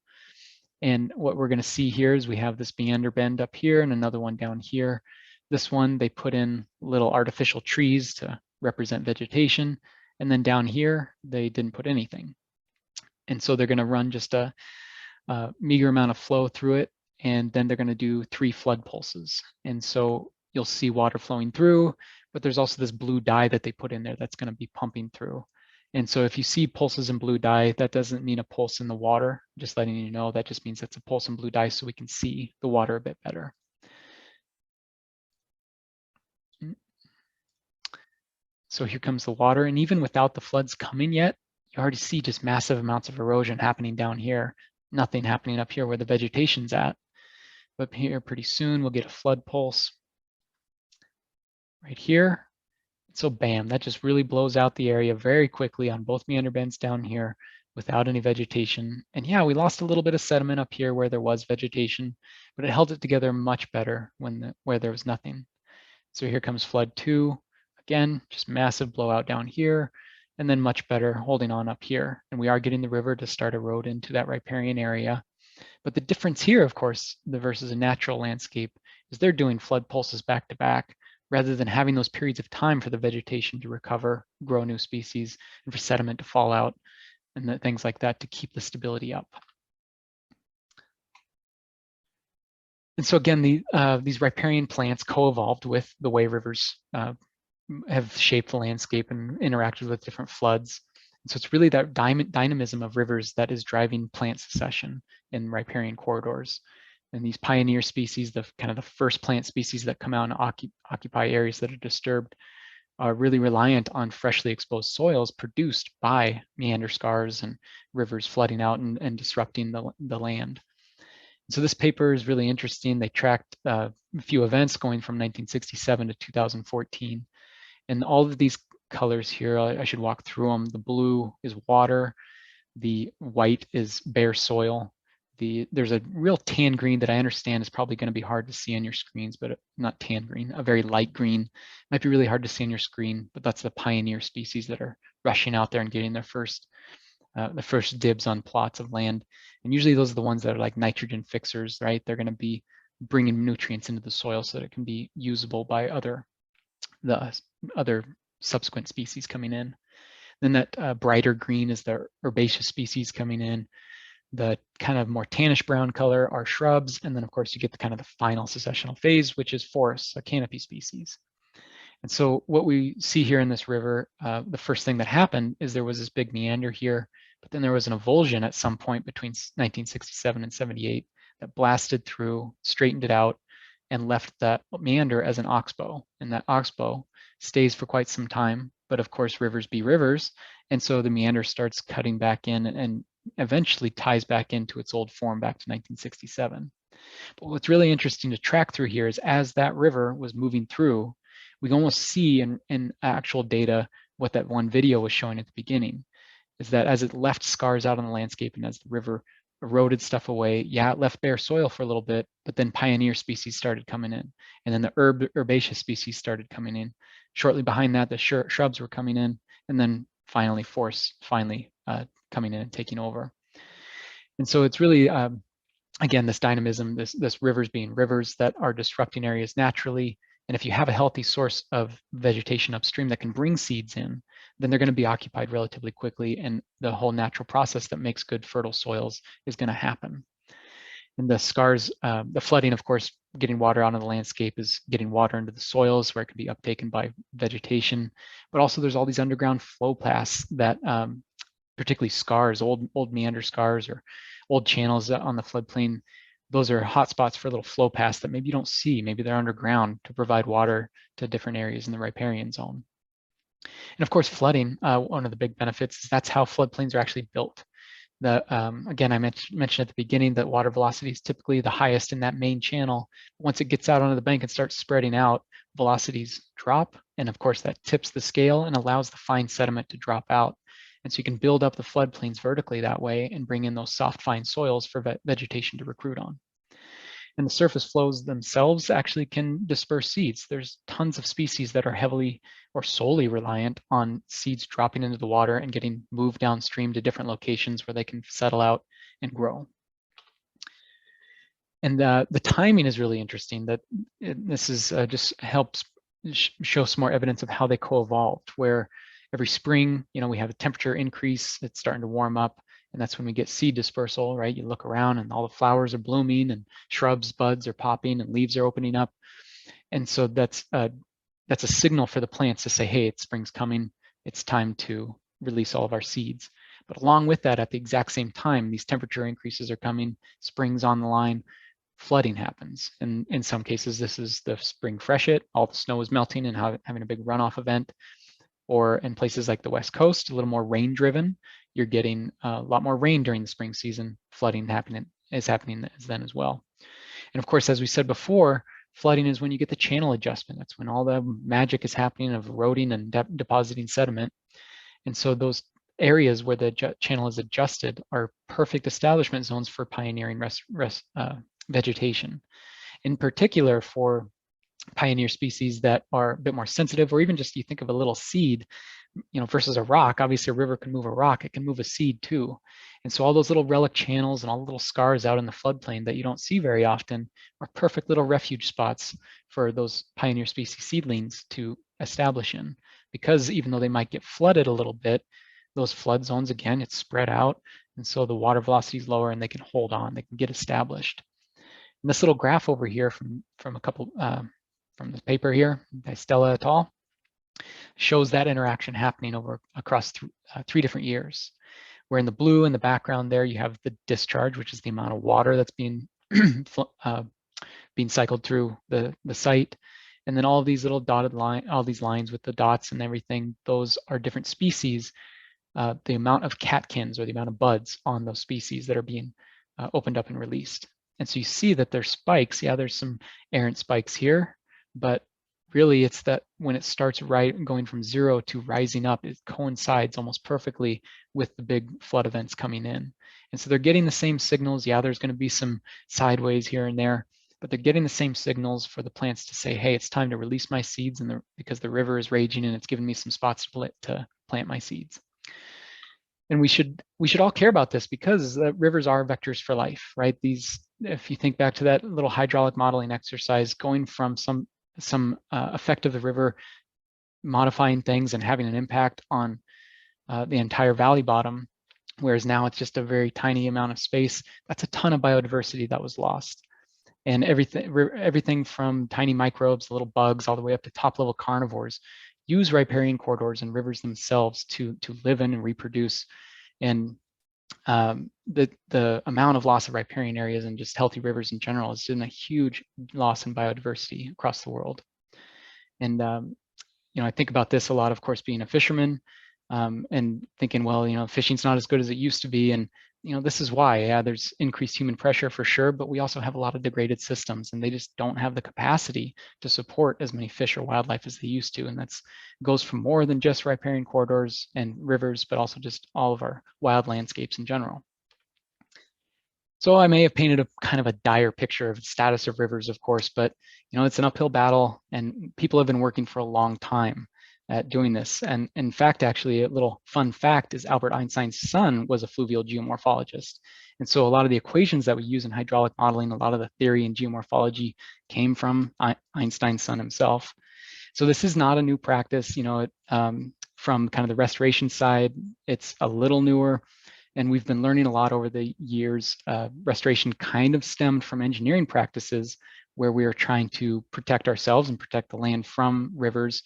And what we're going to see here is we have this meander bend up here and another one down here. This one, they put in little artificial trees to represent vegetation. And then down here, they didn't put anything. And so they're going to run just a meager amount of flow through it. And then they're going to do 3 flood pulses. And so you'll see water flowing through, but there's also this blue dye that they put in there that's going to be pumping through. And so if you see pulses in blue dye, that doesn't mean a pulse in the water, just letting you know, that just means it's a pulse in blue dye so we can see the water a bit better. So here comes the water, and even without the floods coming yet, you already see just massive amounts of erosion happening down here, nothing happening up here where the vegetation's at. But here pretty soon we'll get a flood pulse right here. So bam, that just really blows out the area very quickly on both meander bends down here without any vegetation. And yeah, we lost a little bit of sediment up here where there was vegetation, but it held it together much better where there was nothing. So here comes flood 2. Again, just massive blowout down here, and then much better holding on up here. And we are getting the river to start erode into that riparian area. But the difference here, of course, versus a natural landscape, is they're doing flood pulses back to back rather than having those periods of time for the vegetation to recover, grow new species, and for sediment to fall out, and things like that to keep the stability up. And so again, these riparian plants co-evolved with the way rivers have shaped the landscape and interacted with different floods. And so it's really that dynamism of rivers that is driving plant succession in riparian corridors. And these pioneer species, the kind of the first plant species that come out and occupy areas that are disturbed, are really reliant on freshly exposed soils produced by meander scars and rivers flooding out and disrupting the land. So this paper is really interesting. They tracked a few events going from 1967 to 2014. And all of these colors here, I should walk through them. The blue is water. The white is bare soil. There's a real tan green that I understand is probably going to be hard to see on your screens, but not tan green, a very light green. Might be really hard to see on your screen, but that's the pioneer species that are rushing out there and getting their first dibs on plots of land. And usually those are the ones that are like nitrogen fixers, right? They're going to be bringing nutrients into the soil so that it can be usable by the other subsequent species coming in. Then that brighter green is the herbaceous species coming in. The kind of more tannish brown color are shrubs. And then of course you get the kind of the final successional phase, which is forests, a canopy species. And so what we see here in this river, the first thing that happened is there was this big meander here, but then there was an avulsion at some point between 1967 and 78 that blasted through, straightened it out, and left that meander as an oxbow. And that oxbow stays for quite some time, but of course rivers be rivers. And so the meander starts cutting back in and eventually ties back into its old form back to 1967. But what's really interesting to track through here is as that river was moving through, we can almost see in actual data what that one video was showing at the beginning, is that as it left scars out on the landscape and as the river eroded stuff away, yeah, it left bare soil for a little bit, but then pioneer species started coming in. And then the herbaceous species started coming in. Shortly behind that, the shrubs were coming in, and then finally forests coming in and taking over. And so it's really, again, this dynamism, this rivers being rivers that are disrupting areas naturally. And if you have a healthy source of vegetation upstream that can bring seeds in, then they're going to be occupied relatively quickly, and the whole natural process that makes good fertile soils is going to happen. And the scars, the flooding, of course, getting water out of the landscape is getting water into the soils where it can be uptaken by vegetation. But also there's all these underground flow paths that, particularly scars, old meander scars or old channels on the floodplain, those are hotspots for little flow paths that maybe you don't see. Maybe they're underground to provide water to different areas in the riparian zone. And of course, flooding, one of the big benefits is that's how floodplains are actually built. Again, I mentioned at the beginning that water velocity is typically the highest in that main channel. Once it gets out onto the bank and starts spreading out, velocities drop. And of course, that tips the scale and allows the fine sediment to drop out. And so you can build up the floodplains vertically that way and bring in those soft, fine soils for vegetation to recruit on. And the surface flows themselves actually can disperse seeds. There's tons of species that are heavily or solely reliant on seeds dropping into the water and getting moved downstream to different locations where they can settle out and grow. And the timing is really interesting. That this is just helps show some more evidence of how they co-evolved, where every spring, we have a temperature increase, it's starting to warm up, and that's when we get seed dispersal, right? You look around and all the flowers are blooming and shrubs, buds are popping and leaves are opening up. And so that's a signal for the plants to say, hey, spring's coming, it's time to release all of our seeds. But along with that, at the exact same time, these temperature increases are coming, spring's on the line, flooding happens. And in some cases, this is the spring freshet, all the snow is melting and having a big runoff event. Or in places like the West Coast, a little more rain driven, you're getting a lot more rain during the spring season. Flooding is happening then as well. And of course, as we said before, Flooding is when you get the channel adjustment. That's when all the magic is happening of eroding and depositing sediment. And so those areas where the channel is adjusted are perfect establishment zones for pioneering vegetation. In particular, for pioneer species that are a bit more sensitive, or even just you think of a little seed, versus a rock. Obviously a river can move a rock, it can move a seed too. And so all those little relic channels and all the little scars out in the floodplain that you don't see very often are perfect little refuge spots for those pioneer species seedlings to establish in. Because even though they might get flooded a little bit, those flood zones, again, it's spread out. And so the water velocity is lower and they can hold on, they can get established. And this little graph over here from a couple, from the paper here by Stella et al. Shows that interaction happening across 3 different years. Where in the blue in the background there, you have the discharge, which is the amount of water that's being being cycled through the site. And then all of these little dotted line, all these lines with the dots and everything, those are different species, the amount of catkins or the amount of buds on those species that are being opened up and released. And so you see that there's spikes. Yeah, there's some errant spikes here, but really it's that when it starts going from 0 to rising up, it coincides almost perfectly with the big flood events coming in. And so they're getting the same signals. Yeah, there's going to be some sideways here and there, but they're getting the same signals for the plants to say, hey, it's time to release my seeds because the river is raging and it's giving me some spots to plant my seeds. And we should all care about this because rivers are vectors for life, right? If you think back to that little hydraulic modeling exercise, going from some effect of the river modifying things and having an impact on the entire valley bottom, whereas now it's just a very tiny amount of space, that's a ton of biodiversity that was lost. And everything from tiny microbes, little bugs, all the way up to top level carnivores use riparian corridors and rivers themselves to live in and reproduce. And the amount of loss of riparian areas and just healthy rivers in general is in a huge loss in biodiversity across the world. And I think about this a lot, of course, being a fisherman, and thinking, well, fishing's not as good as it used to be. And this is why. Yeah, there's increased human pressure for sure, but we also have a lot of degraded systems, and they just don't have the capacity to support as many fish or wildlife as they used to. And that goes for more than just riparian corridors and rivers, but also just all of our wild landscapes in general. So I may have painted a kind of a dire picture of the status of rivers, of course, but it's an uphill battle, and people have been working for a long time at doing this. And in fact, actually, a little fun fact is Albert Einstein's son was a fluvial geomorphologist. And so a lot of the equations that we use in hydraulic modeling, a lot of the theory in geomorphology came from Einstein's son himself. So this is not a new practice, from kind of the restoration side, it's a little newer. And we've been learning a lot over the years. Restoration kind of stemmed from engineering practices where we are trying to protect ourselves and protect the land from rivers,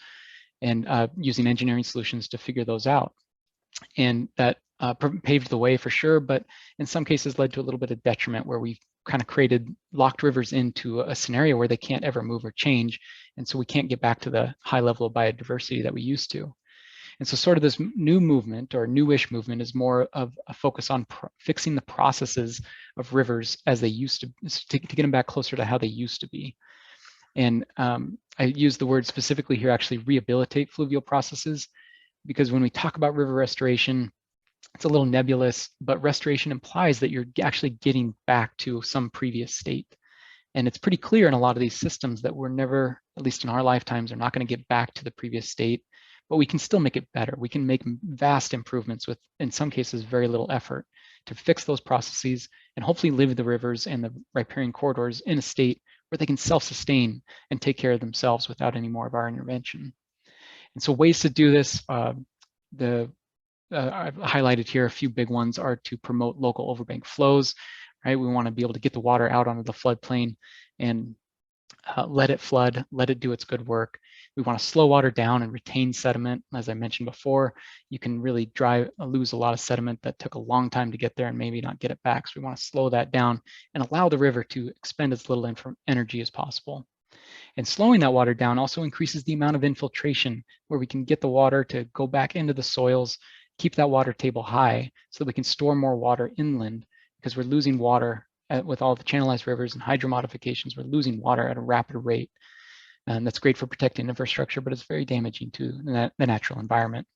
and using engineering solutions to figure those out. And that paved the way for sure, but in some cases led to a little bit of detriment where we kind of locked rivers into a scenario where they can't ever move or change. And so we can't get back to the high level of biodiversity that we used to. And so sort of this new movement or newish movement is more of a focus on fixing the processes of rivers as they used to get them back closer to how they used to be. And I use the word specifically here, actually rehabilitate fluvial processes, because when we talk about river restoration, it's a little nebulous, but restoration implies that you're actually getting back to some previous state. And it's pretty clear in a lot of these systems that we're never, at least in our lifetimes, are not going to get back to the previous state, but we can still make it better. We can make vast improvements with, in some cases, very little effort to fix those processes and hopefully live the rivers and the riparian corridors in a state where they can self-sustain and take care of themselves without any more of our intervention. And so ways to do this, I've highlighted here a few big ones, are to promote local overbank flows, right? We want to be able to get the water out onto the floodplain and let it flood, let it do its good work. We want to slow water down and retain sediment. As I mentioned before, you can really lose a lot of sediment that took a long time to get there and maybe not get it back. So we want to slow that down and allow the river to expend as little energy as possible. And slowing that water down also increases the amount of infiltration, where we can get the water to go back into the soils, keep that water table high so we can store more water inland, because we're losing water with all the channelized rivers and hydro modifications, we're losing water at a rapid rate. And that's great for protecting infrastructure, but it's very damaging to the natural environment.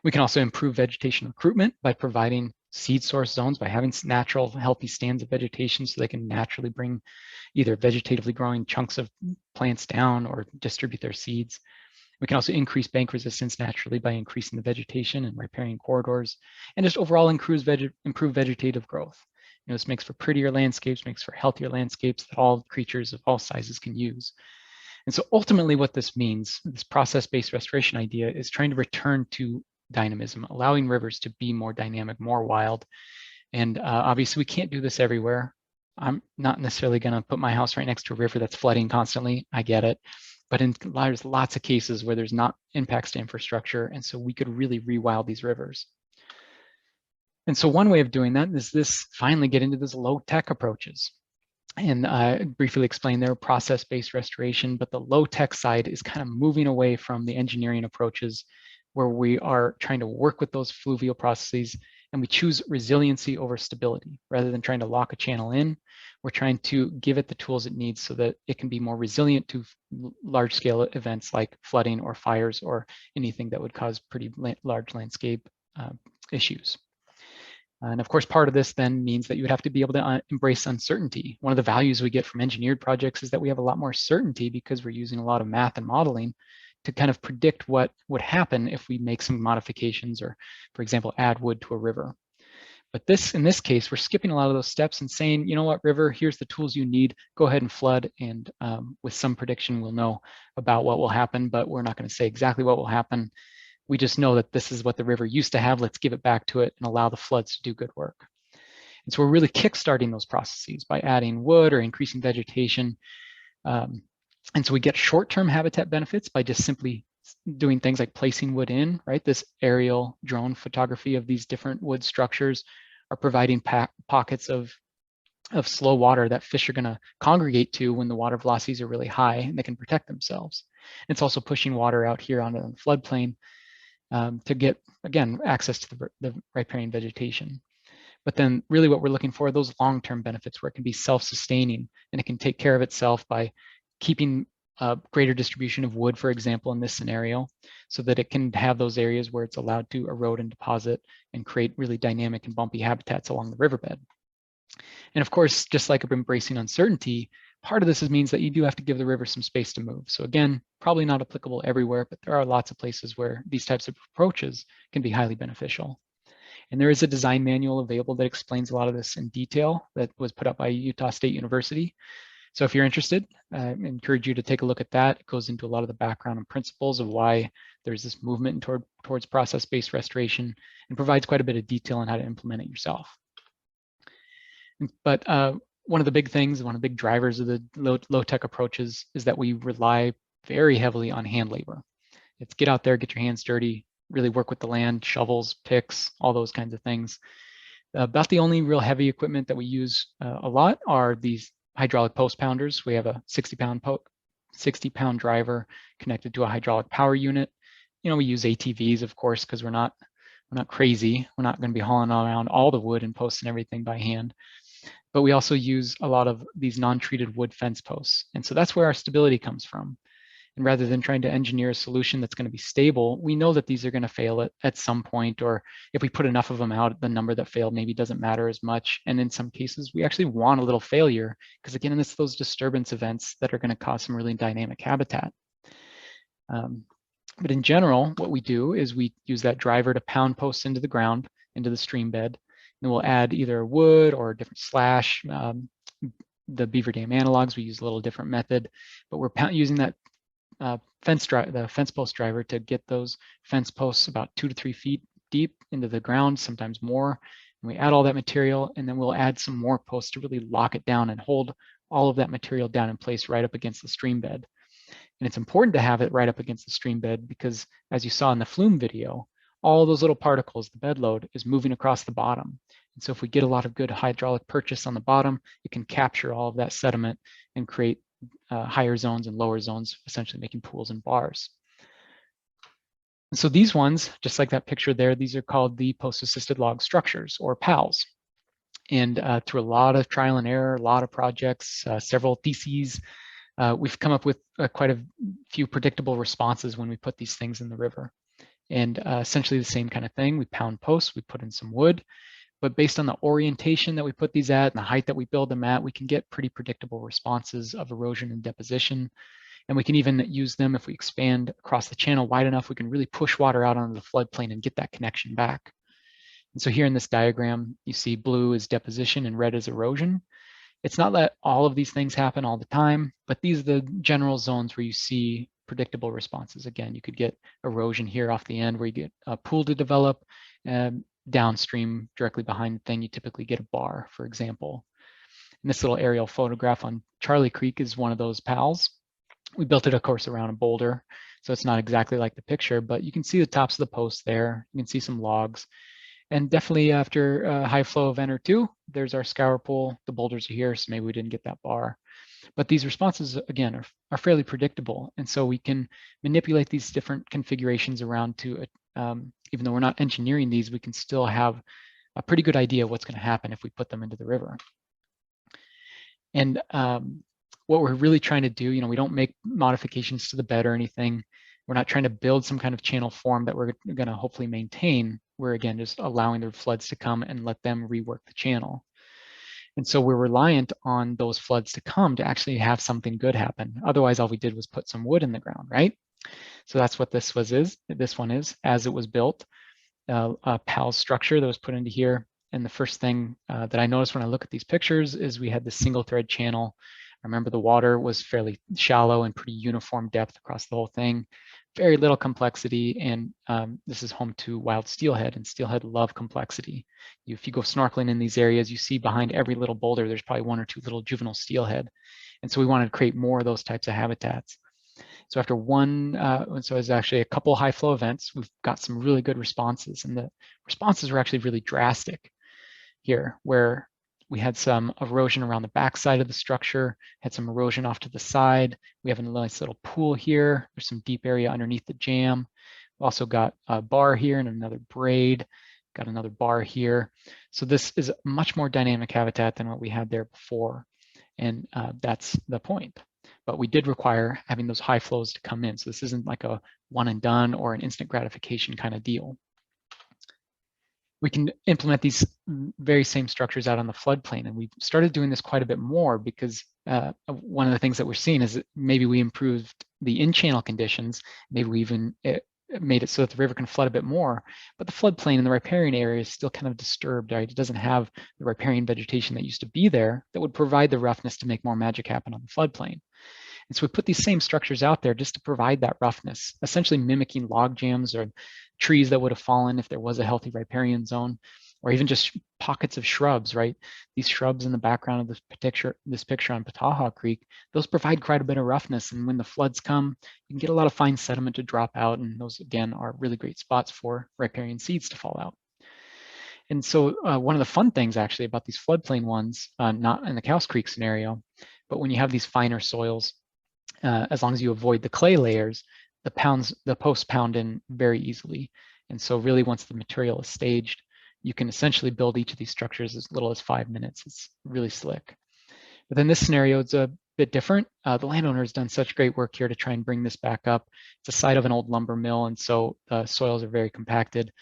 We can also improve vegetation recruitment by providing seed source zones, by having natural healthy stands of vegetation so they can naturally bring either vegetatively growing chunks of plants down or distribute their seeds. We can also increase bank resistance naturally by increasing the vegetation and riparian corridors, and just overall improve vegetative growth. This makes for prettier landscapes, makes for healthier landscapes that all creatures of all sizes can use. And so ultimately what this means, this process-based restoration idea, is trying to return to dynamism, allowing rivers to be more dynamic, more wild. And obviously we can't do this everywhere. I'm not necessarily gonna put my house right next to a river that's flooding constantly, I get it. But there's lots of cases where there's not impacts to infrastructure, and so we could really rewild these rivers. And so one way of doing that is this, finally get into these low-tech approaches. And I briefly explained their process-based restoration, but the low-tech side is kind of moving away from the engineering approaches where we are trying to work with those fluvial processes, and we choose resiliency over stability. Rather than trying to lock a channel in, we're trying to give it the tools it needs so that it can be more resilient to large-scale events like flooding or fires or anything that would cause pretty large landscape issues. And of course, part of this then means that you would have to be able to embrace uncertainty. One of the values we get from engineered projects is that we have a lot more certainty because we're using a lot of math and modeling to kind of predict what would happen if we make some modifications or, for example, add wood to a river. But in this case, we're skipping a lot of those steps and saying, you know what, river, here's the tools you need, go ahead and flood. And with some prediction, we'll know about what will happen, but we're not going to say exactly what will happen. We just know that this is what the river used to have. Let's give it back to it and allow the floods to do good work. And so we're really kickstarting those processes by adding wood or increasing vegetation. And so we get short-term habitat benefits by just simply doing things like placing wood in, right? This aerial drone photography of these different wood structures are providing pockets of slow water that fish are going to congregate to when the water velocities are really high and they can protect themselves. It's also pushing water out here onto the floodplain to get, again, access to the riparian vegetation. But then really what we're looking for are those long-term benefits where it can be self-sustaining and it can take care of itself by keeping a greater distribution of wood, for example, in this scenario, so that it can have those areas where it's allowed to erode and deposit and create really dynamic and bumpy habitats along the riverbed. And of course, just like embracing uncertainty, part of this means that you do have to give the river some space to move. So again, probably not applicable everywhere, but there are lots of places where these types of approaches can be highly beneficial. And there is a design manual available that explains a lot of this in detail that was put up by Utah State University. So if you're interested, I encourage you to take a look at that. It goes into a lot of the background and principles of why there's this movement towards process-based restoration and provides quite a bit of detail on how to implement it yourself. But one of the big things, one of the big drivers of the low-tech approaches is that we rely very heavily on hand labor. It's get out there, get your hands dirty, really work with the land, shovels, picks, all those kinds of things. About the only real heavy equipment that we use a lot are these hydraulic post pounders. We have a 60-pound driver connected to a hydraulic power unit. You know, we use ATVs, of course, because we're not crazy. We're not going to be hauling around all the wood and posts and everything by hand. But we also use a lot of these non-treated wood fence posts. And so that's where our stability comes from. And rather than trying to engineer a solution that's going to be stable, we know that these are going to fail at some point, or if we put enough of them out, the number that failed maybe doesn't matter as much. And in some cases, we actually want a little failure because again, it's those disturbance events that are going to cause some really dynamic habitat. But in general, what we do is we use that driver to pound posts into the ground, into the stream bed, and we'll add either wood or a different slash. The Beaver Dam analogs, we use a little different method, but we're using that the fence post driver to get those fence posts about 2 to 3 feet deep into the ground, sometimes more. And we add all that material, and then we'll add some more posts to really lock it down and hold all of that material down in place right up against the stream bed. And it's important to have it right up against the stream bed because, as you saw in the flume video, all those little particles, the bed load, is moving across the bottom. And so if we get a lot of good hydraulic purchase on the bottom, it can capture all of that sediment and create higher zones and lower zones, essentially making pools and bars. And so these ones, just like that picture there, these are called the post-assisted log structures, or PALS. And through a lot of trial and error, a lot of projects, several theses, we've come up with quite a few predictable responses when we put these things in the river. And essentially the same kind of thing. We pound posts, we put in some wood, but based on the orientation that we put these at and the height that we build them at, we can get pretty predictable responses of erosion and deposition. And we can even use them if we expand across the channel wide enough, we can really push water out onto the floodplain and get that connection back. And so here in this diagram, you see blue is deposition and red is erosion. It's not that all of these things happen all the time, but these are the general zones where you see predictable responses. Again, you could get erosion here off the end where you get a pool to develop. Downstream, directly behind the thing, you typically get a bar, for example. And this little aerial photograph on Charlie Creek is one of those pals. We built it, of course, around a boulder, so it's not exactly like the picture, but you can see the tops of the posts there. You can see some logs. And definitely after a high flow event or two, there's our scour pool. The boulders are here, so maybe we didn't get that bar. But these responses, again, are fairly predictable. And so we can manipulate these different configurations around to, even though we're not engineering these, we can still have a pretty good idea of what's going to happen if we put them into the river. And what we're really trying to do, we don't make modifications to the bed or anything. We're not trying to build some kind of channel form that we're going to hopefully maintain. We're, again, just allowing the floods to come and let them rework the channel. And so we're reliant on those floods to come to actually have something good happen. Otherwise, all we did was put some wood in the ground, right? So that's what this one is, as it was built, a Palouse structure that was put into here. And the first thing that I noticed when I look at these pictures is we had this single thread channel. I remember the water was fairly shallow and pretty uniform depth across the whole thing. Very little complexity, and this is home to wild steelhead, and steelhead love complexity. If you go snorkeling in these areas, you see behind every little boulder, there's probably one or two little juvenile steelhead. And so we wanted to create more of those types of habitats. So after so it's actually a couple high flow events, we've got some really good responses, and the responses were actually really drastic here, where we had some erosion around the back side of the structure, had some erosion off to the side. We have a nice little pool here. There's some deep area underneath the jam. We also got a bar here and another braid, got another bar here. So this is a much more dynamic habitat than what we had there before. And that's the point. But we did require having those high flows to come in. So this isn't like a one and done or an instant gratification kind of deal. We can implement these very same structures out on the floodplain. And we've started doing this quite a bit more because one of the things that we're seeing is that maybe we improved the in-channel conditions. Maybe we even made it so that the river can flood a bit more, but the floodplain in the riparian area is still kind of disturbed, right? It doesn't have the riparian vegetation that used to be there that would provide the roughness to make more magic happen on the floodplain. And so we put these same structures out there just to provide that roughness, essentially mimicking log jams or trees that would have fallen if there was a healthy riparian zone, or even just pockets of shrubs, right? These shrubs in the background of this picture on Pataha Creek, those provide quite a bit of roughness. And when the floods come, you can get a lot of fine sediment to drop out. And those, again, are really great spots for riparian seeds to fall out. And so one of the fun things actually about these floodplain ones, not in the Cows Creek scenario, but when you have these finer soils, as long as you avoid the clay layers, the posts pound in very easily. And so really once the material is staged, you can essentially build each of these structures as little as 5 minutes. It's really slick. But in this scenario, it's a bit different. The landowner has done such great work here to try and bring this back up. It's a site of an old lumber mill, and so the soils are very compacted.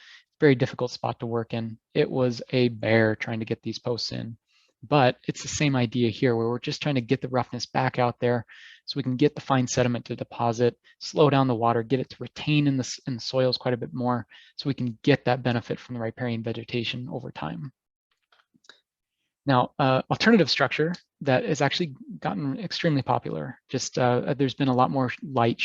Very difficult spot to work in. It was a bear trying to get these posts in. But it's the same idea here where we're just trying to get the roughness back out there so we can get the fine sediment to deposit, slow down the water, get it to retain in the soils quite a bit more so we can get that benefit from the riparian vegetation over time. Now, alternative structure that has actually gotten extremely popular. Just there's been a lot more light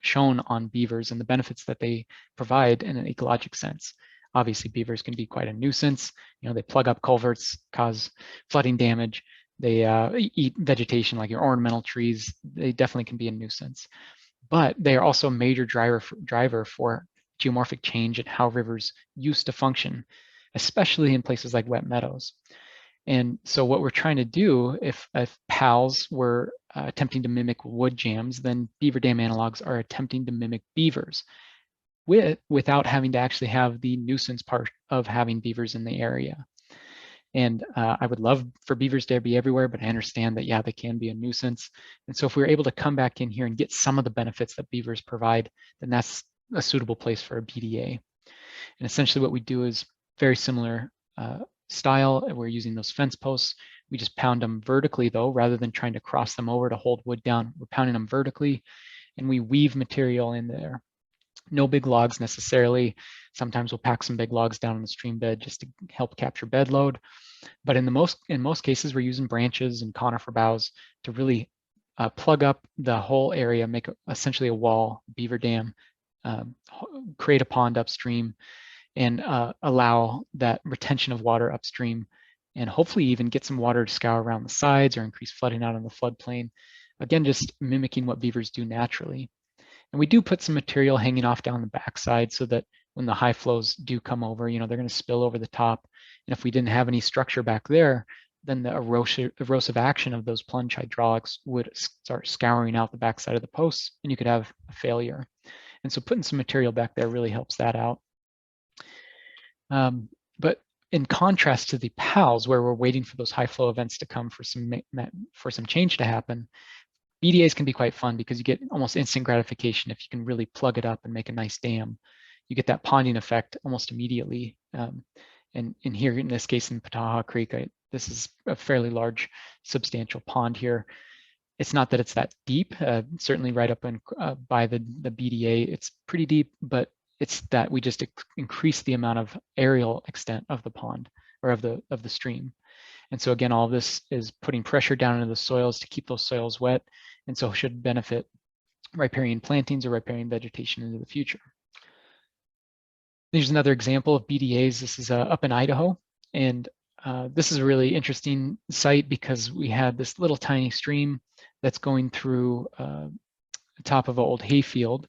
shown on beavers and the benefits that they provide in an ecologic sense. Obviously, beavers can be quite a nuisance. They plug up culverts, cause flooding damage. They eat vegetation like your ornamental trees. They definitely can be a nuisance. But they are also a major driver for geomorphic change and how rivers used to function, especially in places like wet meadows. And so what we're trying to do, if PALs were attempting to mimic wood jams, then beaver dam analogs are attempting to mimic beavers without having to actually have the nuisance part of having beavers in the area. And I would love for beavers to be everywhere, but I understand that, yeah, they can be a nuisance. And so if we're able to come back in here and get some of the benefits that beavers provide, then that's a suitable place for a BDA. And essentially what we do is very similar style. We're using those fence posts. We just pound them vertically though, rather than trying to cross them over to hold wood down. We're pounding them vertically, and we weave material in there. No big logs necessarily. Sometimes we'll pack some big logs down in the stream bed just to help capture bed load. But in most cases, we're using branches and conifer boughs to really plug up the whole area, make essentially a wall, beaver dam, create a pond upstream, and allow that retention of water upstream, and hopefully even get some water to scour around the sides or increase flooding out on the floodplain. Again, just mimicking what beavers do naturally. And we do put some material hanging off down the backside so that when the high flows do come over, they're going to spill over the top. And if we didn't have any structure back there, then the erosive action of those plunge hydraulics would start scouring out the backside of the posts, and you could have a failure. And so putting some material back there really helps that out. But in contrast to the PALs, where we're waiting for those high flow events to come for some change to happen, BDAs can be quite fun because you get almost instant gratification if you can really plug it up and make a nice dam. You get that ponding effect almost immediately. And here, in this case, in Pataha Creek, this is a fairly large, substantial pond here. It's not that it's that deep, certainly right up by the BDA, it's pretty deep, but it's that we just increase the amount of aerial extent of the pond or of the stream. And so again, all of this is putting pressure down into the soils to keep those soils wet, and so should benefit riparian plantings or riparian vegetation into the future. Here's another example of BDAs. This is up in Idaho, and this is a really interesting site because we had this little tiny stream that's going through the top of an old hayfield,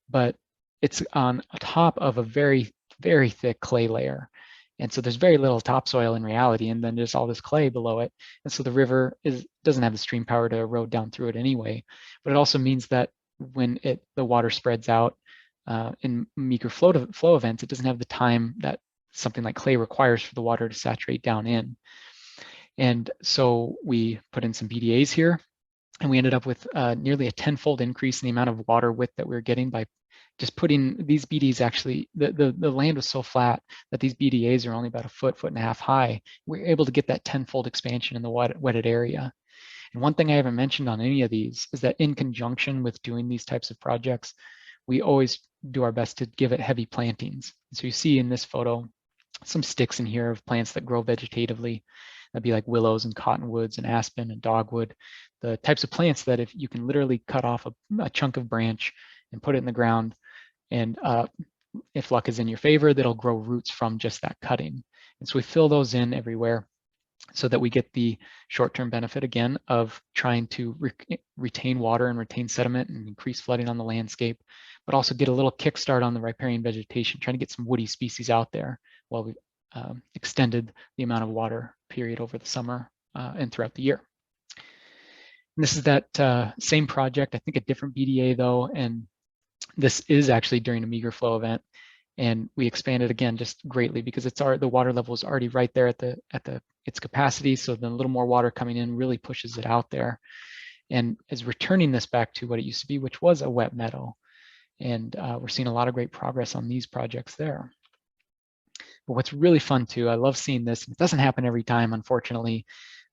but it's on top of a very, very thick clay layer. And so there's very little topsoil in reality, and then there's all this clay below it. And so the river doesn't have the stream power to erode down through it anyway. But it also means that when the water spreads out in meager flow events, it doesn't have the time that something like clay requires for the water to saturate down in. And so we put in some BDAs here, and we ended up with nearly a 10-fold increase in the amount of water width that we were getting by just putting these BDAs. Actually, the land was so flat that these BDAs are only about a foot and a half high. We're able to get that 10-fold expansion in the wetted area. And one thing I haven't mentioned on any of these is that in conjunction with doing these types of projects, we always do our best to give it heavy plantings. So you see in this photo, some sticks in here of plants that grow vegetatively. That'd be like willows and cottonwoods and aspen and dogwood, the types of plants that if you can literally cut off a chunk of branch and put it in the ground, and if luck is in your favor, that'll grow roots from just that cutting. And so we fill those in everywhere so that we get the short-term benefit again of trying to retain water and retain sediment and increase flooding on the landscape, but also get a little kickstart on the riparian vegetation, trying to get some woody species out there while we extended the amount of water period over the summer and throughout the year. And this is that same project, I think a different BDA though, and this is actually during a meager flow event, and we expanded again just greatly because the water level is already right there at its capacity. So then a little more water coming in really pushes it out there, and is returning this back to what it used to be, which was a wet meadow. And we're seeing a lot of great progress on these projects there. But what's really fun too, I love seeing this. It doesn't happen every time, unfortunately,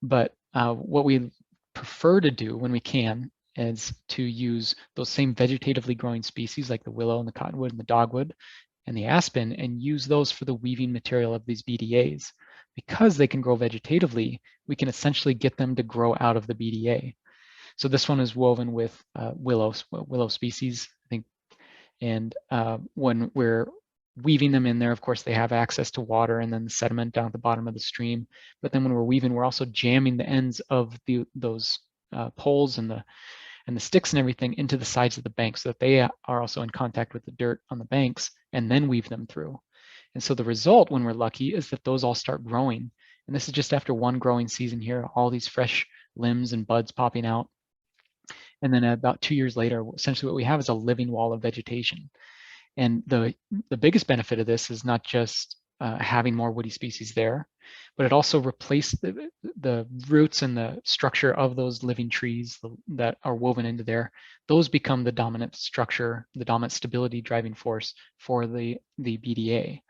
but what we prefer to do when we can is to use those same vegetatively growing species like the willow and the cottonwood and the dogwood and the aspen, and use those for the weaving material of these BDAs. Because they can grow vegetatively, we can essentially get them to grow out of the BDA. So this one is woven with willow species, I think. And when we're weaving them in there, of course, they have access to water and then the sediment down at the bottom of the stream. But then when we're weaving, we're also jamming the ends of those poles and the sticks and everything into the sides of the bank so that they are also in contact with the dirt on the banks, and then weave them through. And so the result, when we're lucky, is that those all start growing. And this is just after one growing season here, all these fresh limbs and buds popping out. And then about 2 years later, essentially what we have is a living wall of vegetation. And the biggest benefit of this is not just having more woody species there, but it also replaced the roots and the structure of those living trees that are woven into there. Those become the dominant structure, the dominant stability driving force for the BDA.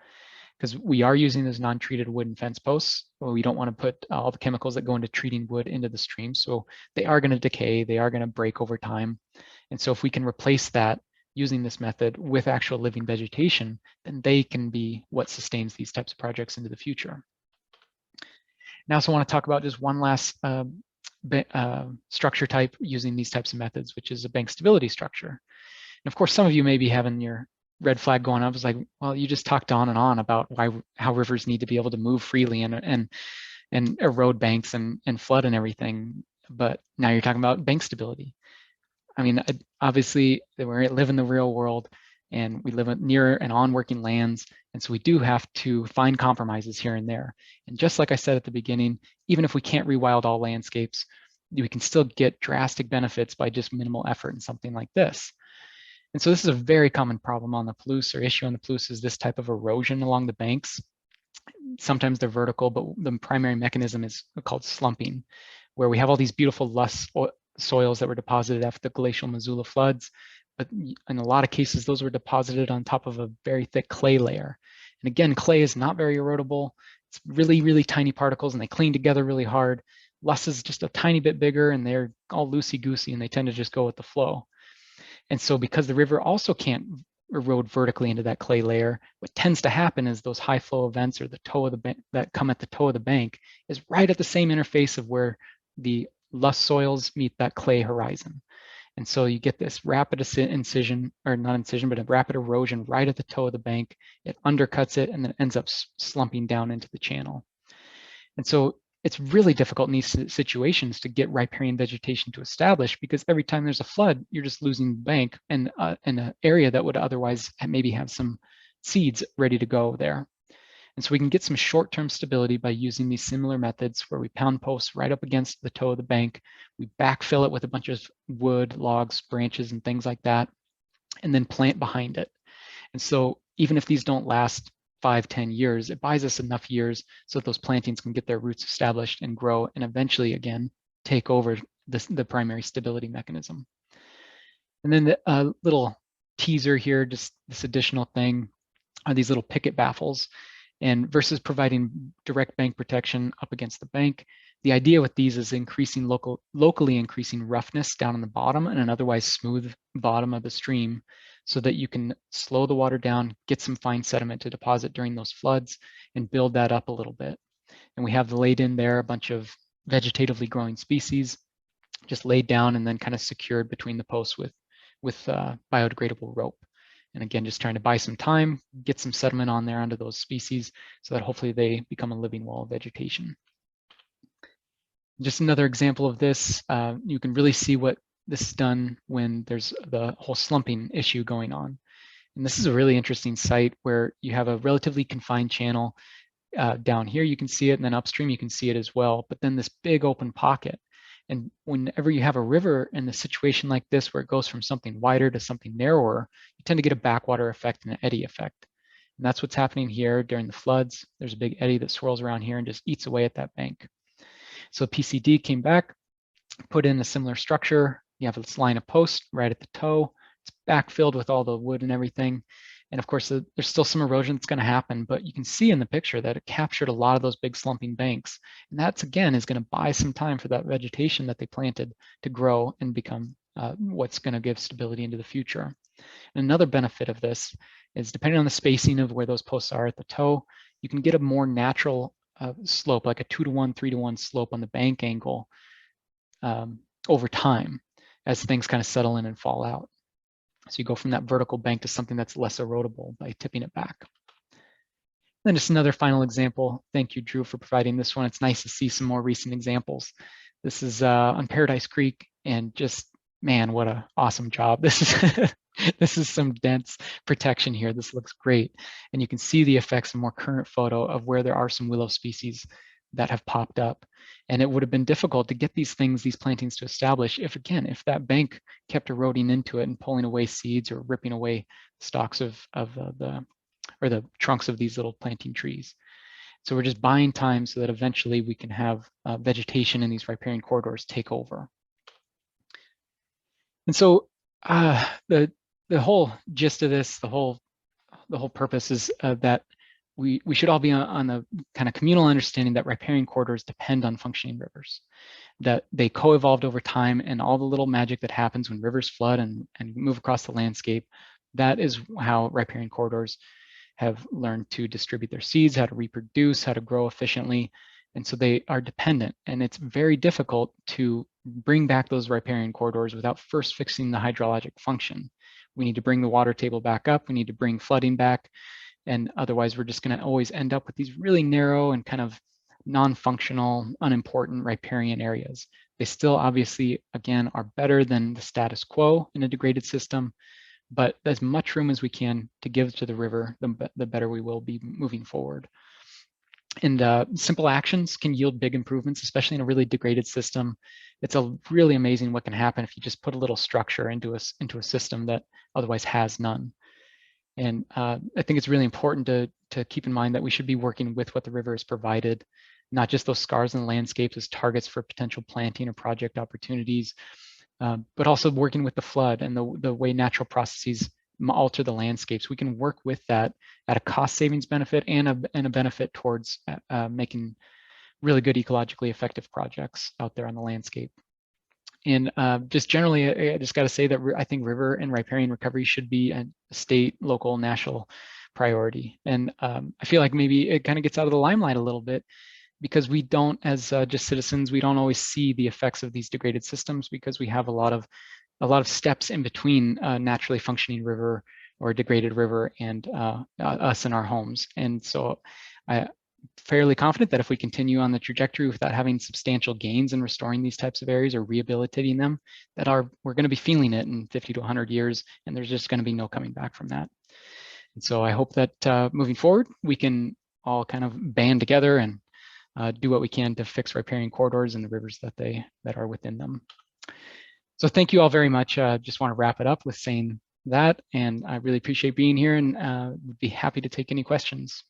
Because we are using those non-treated wooden fence posts. Well, we don't want to put all the chemicals that go into treating wood into the stream. So they are going to decay, they are going to break over time. And so if we can replace that using this method with actual living vegetation, then they can be what sustains these types of projects into the future. Now, I also want to talk about just one last structure type using these types of methods, which is a bank stability structure. And of course, some of you may be having your red flag going up. It's like, well, you just talked on and on about how rivers need to be able to move freely and erode banks and flood and everything. But now you're talking about bank stability. I mean, obviously, we live in the real world and we live near and on working lands. And so we do have to find compromises here and there. And just like I said at the beginning, even if we can't rewild all landscapes, we can still get drastic benefits by just minimal effort in something like this. And so this is a very common problem on the Palouse, or issue on the Palouse, is this type of erosion along the banks. Sometimes they're vertical, but the primary mechanism is called slumping, where we have all these beautiful loess soils that were deposited after the glacial Missoula floods. But in a lot of cases, those were deposited on top of a very thick clay layer. And again, clay is not very erodible. It's really, really tiny particles and they cling together really hard. Loess is just a tiny bit bigger and they're all loosey-goosey and they tend to just go with the flow. And so because the river also can't erode vertically into that clay layer, what tends to happen is those high flow events or the toe of the bank that come at the toe of the bank is right at the same interface of where the loess soils meet that clay horizon. And so you get this rapid incision, or not incision, but a rapid erosion right at the toe of the bank. It undercuts it and then ends up slumping down into the channel. And so it's really difficult in these situations to get riparian vegetation to establish, because every time there's a flood, you're just losing the bank and an area that would otherwise maybe have some seeds ready to go there. And so we can get some short-term stability by using these similar methods where we pound posts right up against the toe of the bank. We backfill it with a bunch of wood, logs, branches, and things like that, and then plant behind it. And so even if these don't last 5-10 years, it buys us enough years so that those plantings can get their roots established and grow and eventually, again, take over the primary stability mechanism. And then the little teaser here, just this additional thing, are these little picket baffles. And versus providing direct bank protection up against the bank, the idea with these is locally increasing roughness down on the bottom and an otherwise smooth bottom of the stream, so that you can slow the water down, get some fine sediment to deposit during those floods and build that up a little bit. And we have laid in there a bunch of vegetatively growing species just laid down and then kind of secured between the posts with biodegradable rope. And again, just trying to buy some time, get some sediment on there onto those species so that hopefully they become a living wall of vegetation. Just another example of this, you can really see what this is done when there's the whole slumping issue going on. And this is a really interesting site where you have a relatively confined channel. Down here you can see it, and then upstream you can see it as well, but then this big open pocket. And whenever you have a river in a situation like this where it goes from something wider to something narrower, you tend to get a backwater effect and an eddy effect. And that's what's happening here during the floods. There's a big eddy that swirls around here and just eats away at that bank. So PCD came back, put in a similar structure. You have this line of posts right at the toe. It's backfilled with all the wood and everything. And of course, there's still some erosion that's going to happen, but you can see in the picture that it captured a lot of those big slumping banks. And that's, again, is going to buy some time for that vegetation that they planted to grow and become what's going to give stability into the future. And another benefit of this is, depending on the spacing of where those posts are at the toe, you can get a more natural slope, like a 2-to-1, 3-to-1 slope on the bank angle over time as things kind of settle in and fall out. So you go from that vertical bank to something that's less erodible by tipping it back. Then just another final example. Thank you, Drew, for providing this one. It's nice to see some more recent examples. This is on Paradise Creek, and just, man, what an awesome job. This is this is some dense protection here. This looks great. And you can see the effects in a more current photo of where there are some willow species that have popped up. And it would have been difficult to get these plantings to establish if that bank kept eroding into it and pulling away seeds or ripping away stalks of the or the trunks of these little planting trees. So we're just buying time so that eventually we can have vegetation in these riparian corridors take over. And so the whole gist of this, the whole purpose is that we should all be on the kind of communal understanding that riparian corridors depend on functioning rivers, that they co-evolved over time, and all the little magic that happens when rivers flood and move across the landscape, that is how riparian corridors have learned to distribute their seeds, how to reproduce, how to grow efficiently. And so they are dependent, and it's very difficult to bring back those riparian corridors without first fixing the hydrologic function. We need to bring the water table back up, we need to bring flooding back, and otherwise we're just going to always end up with these really narrow and kind of non-functional, unimportant riparian areas. They still obviously, again, are better than the status quo in a degraded system, but as much room as we can to give to the river, the better we will be moving forward. And simple actions can yield big improvements, especially in a really degraded system. It's really amazing what can happen if you just put a little structure into a system that otherwise has none. And I think it's really important to keep in mind that we should be working with what the river has provided, not just those scars in the landscapes as targets for potential planting or project opportunities, but also working with the flood and the way natural processes alter the landscapes. We can work with that at a cost savings benefit and a benefit towards making really good ecologically effective projects out there on the landscape. And just generally, I just got to say that I think river and riparian recovery should be a state, local, national priority. And I feel like maybe it kind of gets out of the limelight a little bit, because we don't, as just citizens, we don't always see the effects of these degraded systems, because we have a lot of steps in between a naturally functioning river or a degraded river and us in our homes. And so I'm fairly confident that if we continue on the trajectory without having substantial gains in restoring these types of areas or rehabilitating them, that we're going to be feeling it in 50 to 100 years, and there's just going to be no coming back from that. And so I hope that moving forward, we can all kind of band together and do what we can to fix riparian corridors and the rivers that are within them. So thank you all very much. Just want to wrap it up with saying that, and I really appreciate being here, and would be happy to take any questions.